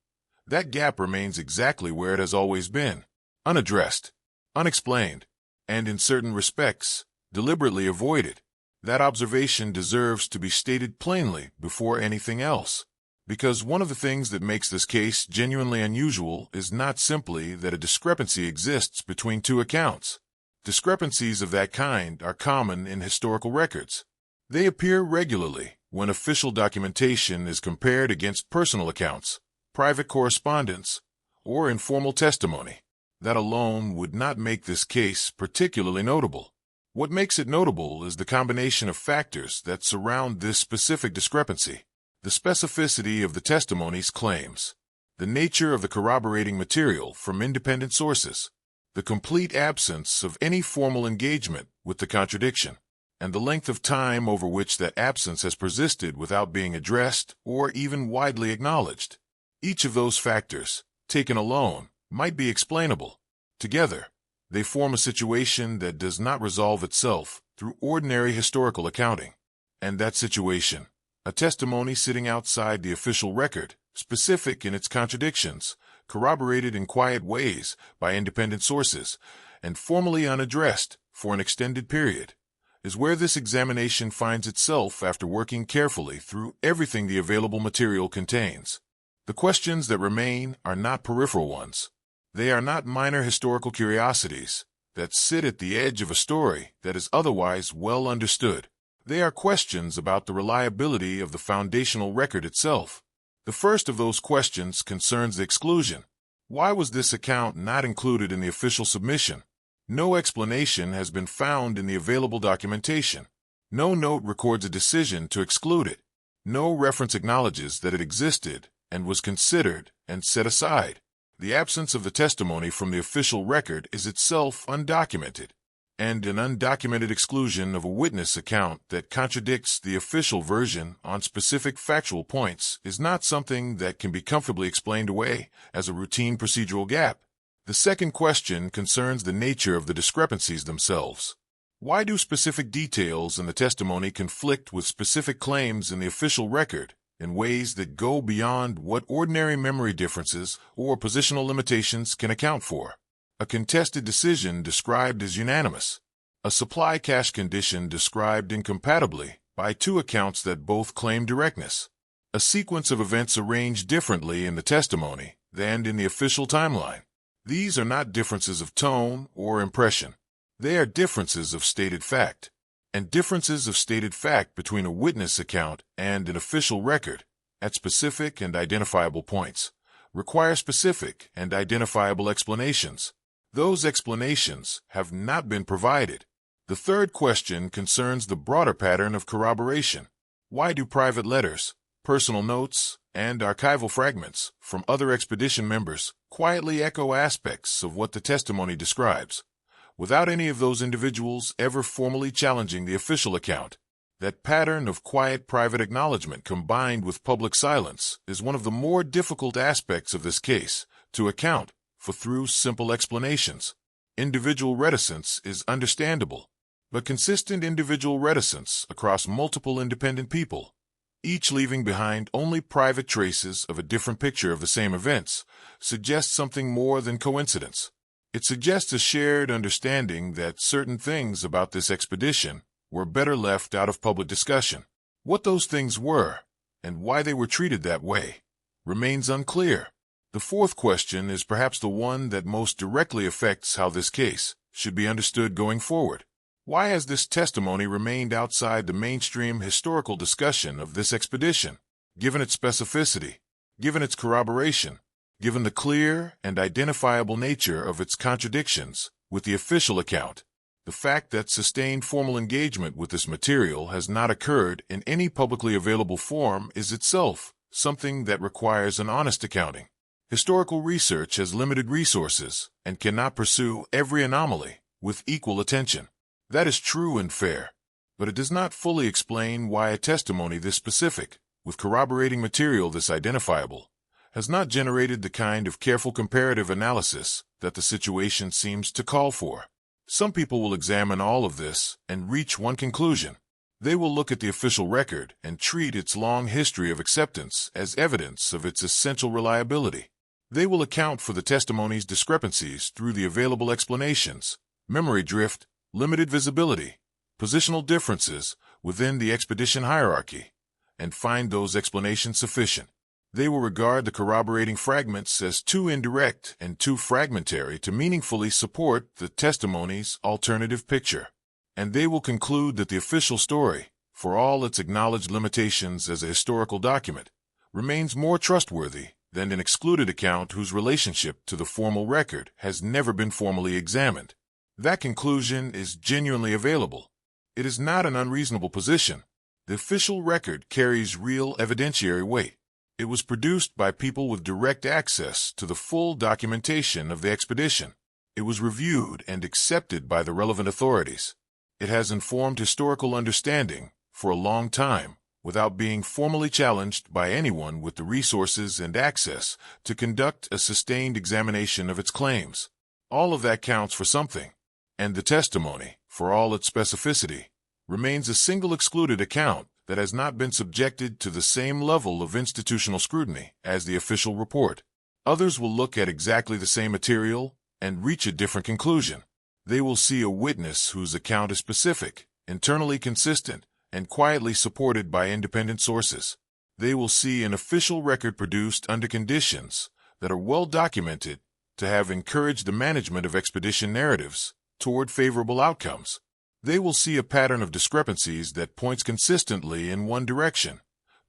that gap remains exactly where it has always been, unaddressed, unexplained, and in certain respects, deliberately avoided. That observation deserves to be stated plainly before anything else, because one of the things that makes this case genuinely unusual is not simply that a discrepancy exists between two accounts. Discrepancies of that kind are common in historical records. They appear regularly when official documentation is compared against personal accounts, private correspondence, or informal testimony. That alone would not make this case particularly notable. What makes it notable is the combination of factors that surround this specific discrepancy: the specificity of the testimony's claims, the nature of the corroborating material from independent sources, the complete absence of any formal engagement with the contradiction, and the length of time over which that absence has persisted without being addressed or even widely acknowledged. Each of those factors, taken alone, might be explainable. Together, they form a situation that does not resolve itself through ordinary historical accounting. And that situation, a testimony sitting outside the official record, specific in its contradictions, corroborated in quiet ways by independent sources, and formally unaddressed for an extended period, is where this examination finds itself after working carefully through everything the available material contains. The questions that remain are not peripheral ones. They are not minor historical curiosities that sit at the edge of a story that is otherwise well understood. They are questions about the reliability of the foundational record itself. The first of those questions concerns the exclusion. Why was this account not included in the official submission? No explanation has been found in the available documentation. No note records a decision to exclude it. No reference acknowledges that it existed and was considered and set aside. The absence of the testimony from the official record is itself undocumented. and an undocumented exclusion of a witness account that contradicts the official version on specific factual points is not something that can be comfortably explained away as a routine procedural gap. The second question concerns the nature of the discrepancies themselves. Why do specific details in the testimony conflict with specific claims in the official record in ways that go beyond what ordinary memory differences or positional limitations can account for? A contested decision described as unanimous. A supply cache condition described incompatibly by two accounts that both claim directness. A sequence of events arranged differently in the testimony than in the official timeline. These are not differences of tone or impression. They are differences of stated fact. And differences of stated fact between a witness account and an official record at specific and identifiable points require specific and identifiable explanations. Those explanations have not been provided. The third question concerns the broader pattern of corroboration. Why do private letters, personal notes, and archival fragments from other expedition members quietly echo aspects of what the testimony describes, without any of those individuals ever formally challenging the official account? That pattern of quiet private acknowledgement combined with public silence is one of the more difficult aspects of this case to account for through simple explanations. Individual reticence is understandable, but consistent individual reticence across multiple independent people, each leaving behind only private traces of a different picture of the same events, suggests something more than coincidence. It suggests a shared understanding that certain things about this expedition were better left out of public discussion. What those things were, and why they were treated that way, remains unclear. The fourth question is perhaps the one that most directly affects how this case should be understood going forward. Why has this testimony remained outside the mainstream historical discussion of this expedition, given its specificity, given its corroboration, given the clear and identifiable nature of its contradictions with the official account? The fact that sustained formal engagement with this material has not occurred in any publicly available form is itself something that requires an honest accounting. Historical research has limited resources and cannot pursue every anomaly with equal attention. That is true and fair, but it does not fully explain why a testimony this specific, with corroborating material this identifiable, has not generated the kind of careful comparative analysis that the situation seems to call for. Some people will examine all of this and reach one conclusion. They will look at the official record and treat its long history of acceptance as evidence of its essential reliability. They will account for the testimony's discrepancies through the available explanations, memory drift, limited visibility, positional differences within the expedition hierarchy, and find those explanations sufficient. They will regard the corroborating fragments as too indirect and too fragmentary to meaningfully support the testimony's alternative picture. And they will conclude that the official story, for all its acknowledged limitations as a historical document, remains more trustworthy than an excluded account whose relationship to the formal record has never been formally examined. That conclusion is genuinely available. It is not an unreasonable position. The official record carries real evidentiary weight. It was produced by people with direct access to the full documentation of the expedition. It was reviewed and accepted by the relevant authorities. It has informed historical understanding for a long time without being formally challenged by anyone with the resources and access to conduct a sustained examination of its claims. All of that counts for something, and the testimony, for all its specificity, remains a single excluded account that has not been subjected to the same level of institutional scrutiny as the official report. Others will look at exactly the same material and reach a different conclusion. They will see a witness whose account is specific, internally consistent, and quietly supported by independent sources. They will see an official record produced under conditions that are well documented to have encouraged the management of expedition narratives toward favorable outcomes. They will see a pattern of discrepancies that points consistently in one direction,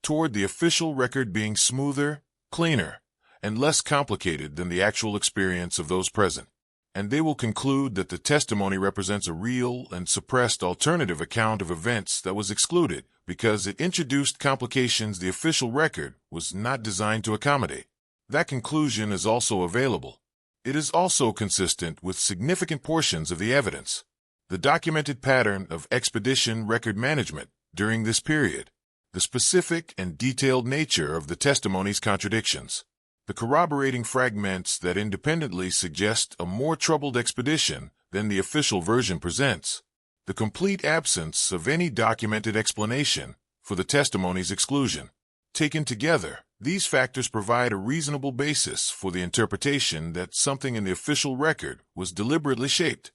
toward the official record being smoother, cleaner, and less complicated than the actual experience of those present. And they will conclude that the testimony represents a real and suppressed alternative account of events that was excluded because it introduced complications the official record was not designed to accommodate. That conclusion is also available. It is also consistent with significant portions of the evidence. the documented pattern of expedition record management during this period, the specific and detailed nature of the testimony's contradictions, the corroborating fragments that independently suggest a more troubled expedition than the official version presents, the complete absence of any documented explanation for the testimony's exclusion. Taken together, these factors provide a reasonable basis for the interpretation that something in the official record was deliberately shaped,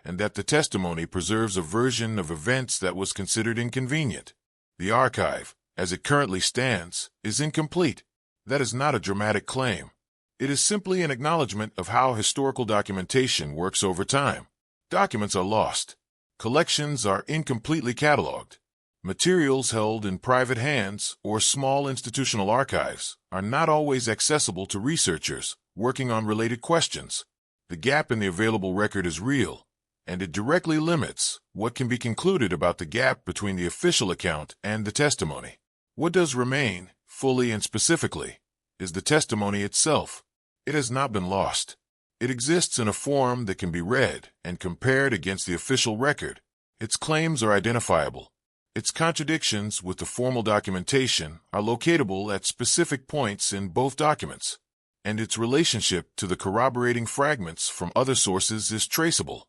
and that the testimony preserves a version of events that was considered inconvenient. The archive, as it currently stands, is incomplete. That is not a dramatic claim. It is simply an acknowledgement of how historical documentation works over time. Documents are lost. Collections are incompletely cataloged. Materials held in private hands or small institutional archives are not always accessible to researchers working on related questions. The gap in the available record is real, and it directly limits what can be concluded about the gap between the official account and the testimony. What does remain, fully and specifically, is the testimony itself. It has not been lost. It exists in a form that can be read and compared against the official record. Its claims are identifiable. Its contradictions with the formal documentation are locatable at specific points in both documents, and its relationship to the corroborating fragments from other sources is traceable.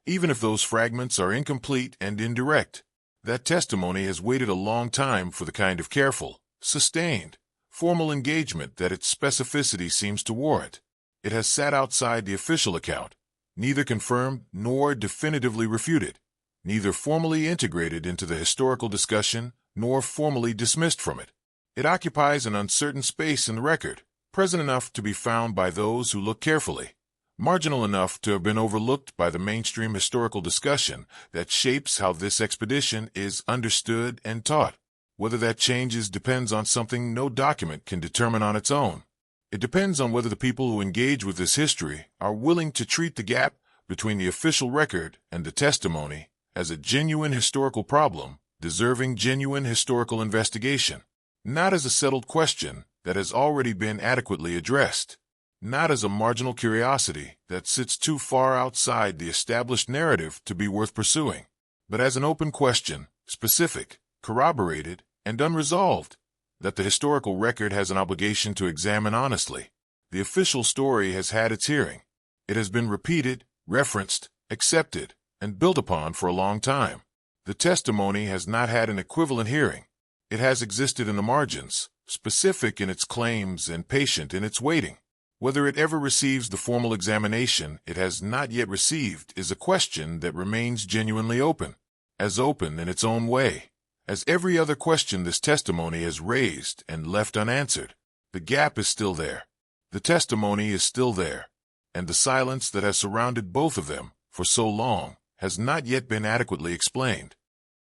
Even if those fragments are incomplete and indirect, that testimony has waited a long time for the kind of careful, sustained, formal engagement that its specificity seems to warrant. It has sat outside the official account, neither confirmed nor definitively refuted, neither formally integrated into the historical discussion nor formally dismissed from it. It occupies an uncertain space in the record, present enough to be found by those who look carefully, marginal enough to have been overlooked by the mainstream historical discussion that shapes how this expedition is understood and taught. Whether that changes depends on something no document can determine on its own. It depends on whether the people who engage with this history are willing to treat the gap between the official record and the testimony as a genuine historical problem, deserving genuine historical investigation, not as a settled question that has already been adequately addressed, not as a marginal curiosity that sits too far outside the established narrative to be worth pursuing, but as an open question, specific, corroborated, and unresolved, that the historical record has an obligation to examine honestly. The official story has had its hearing. It has been repeated, referenced, accepted, and built upon for a long time. The testimony has not had an equivalent hearing. It has existed in the margins, specific in its claims and patient in its waiting. Whether it ever receives the formal examination it has not yet received is a question that remains genuinely open in its own way, as every other question this testimony has raised and left unanswered. The gap is still there. The testimony is still there, and the silence that has surrounded both of them for so long has not yet been adequately explained.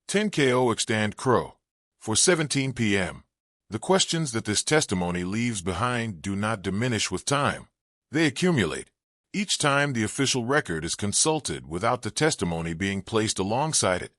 10 KO extant Crow. For 17 p.m. The questions that this testimony leaves behind do not diminish with time. They accumulate. Each time the official record is consulted without the testimony being placed alongside it,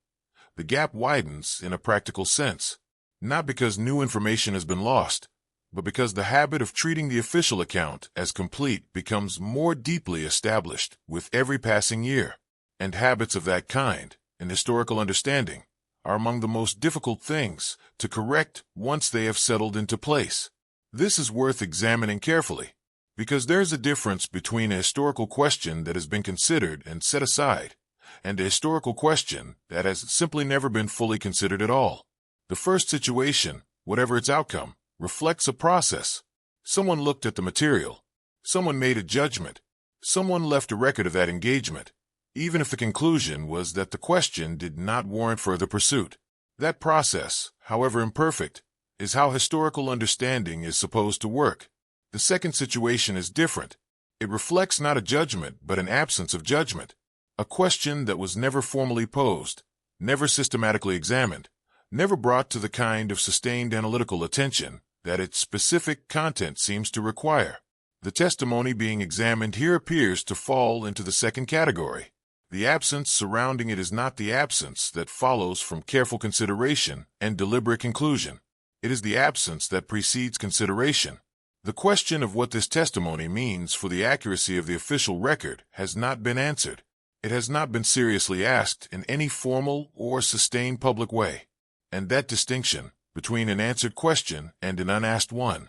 the gap widens in a practical sense, not because new information has been lost, but because the habit of treating the official account as complete becomes more deeply established with every passing year. And habits of that kind, in historical understanding, are among the most difficult things to correct once they have settled into place. This is worth examining carefully, because there's a difference between a historical question that has been considered and set aside, and a historical question that has simply never been fully considered at all. The first situation, whatever its outcome, reflects a process. Someone looked at the material. Someone made a judgment. Someone left a record of that engagement, even if the conclusion was that the question did not warrant further pursuit. That process, however imperfect, is how historical understanding is supposed to work. The second situation is different. It reflects not a judgment but an absence of judgment, a question that was never formally posed, never systematically examined, never brought to the kind of sustained analytical attention that its specific content seems to require. The testimony being examined here appears to fall into the second category. The absence surrounding it is not the absence that follows from careful consideration and deliberate conclusion. It is the absence that precedes consideration. The question of what this testimony means for the accuracy of the official record has not been answered. It has not been seriously asked in any formal or sustained public way. And that distinction between an answered question and an unasked one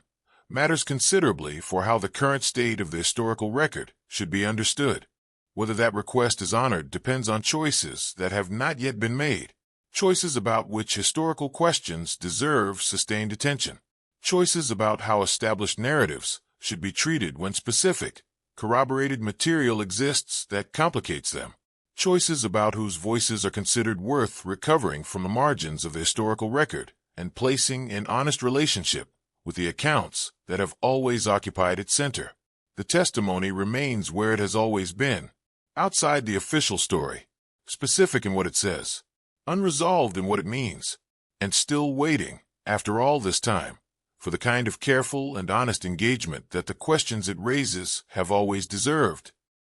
matters considerably for how the current state of the historical record should be understood. Whether that request is honored depends on choices that have not yet been made, choices about which historical questions deserve sustained attention, choices about how established narratives should be treated when specific, corroborated material exists that complicates them, choices about whose voices are considered worth recovering from the margins of the historical record and placing in honest relationship with the accounts that have always occupied its center. The testimony remains where it has always been, outside the official story, specific in what it says, unresolved in what it means, and still waiting, after all this time, for the kind of careful and honest engagement that the questions it raises have always deserved.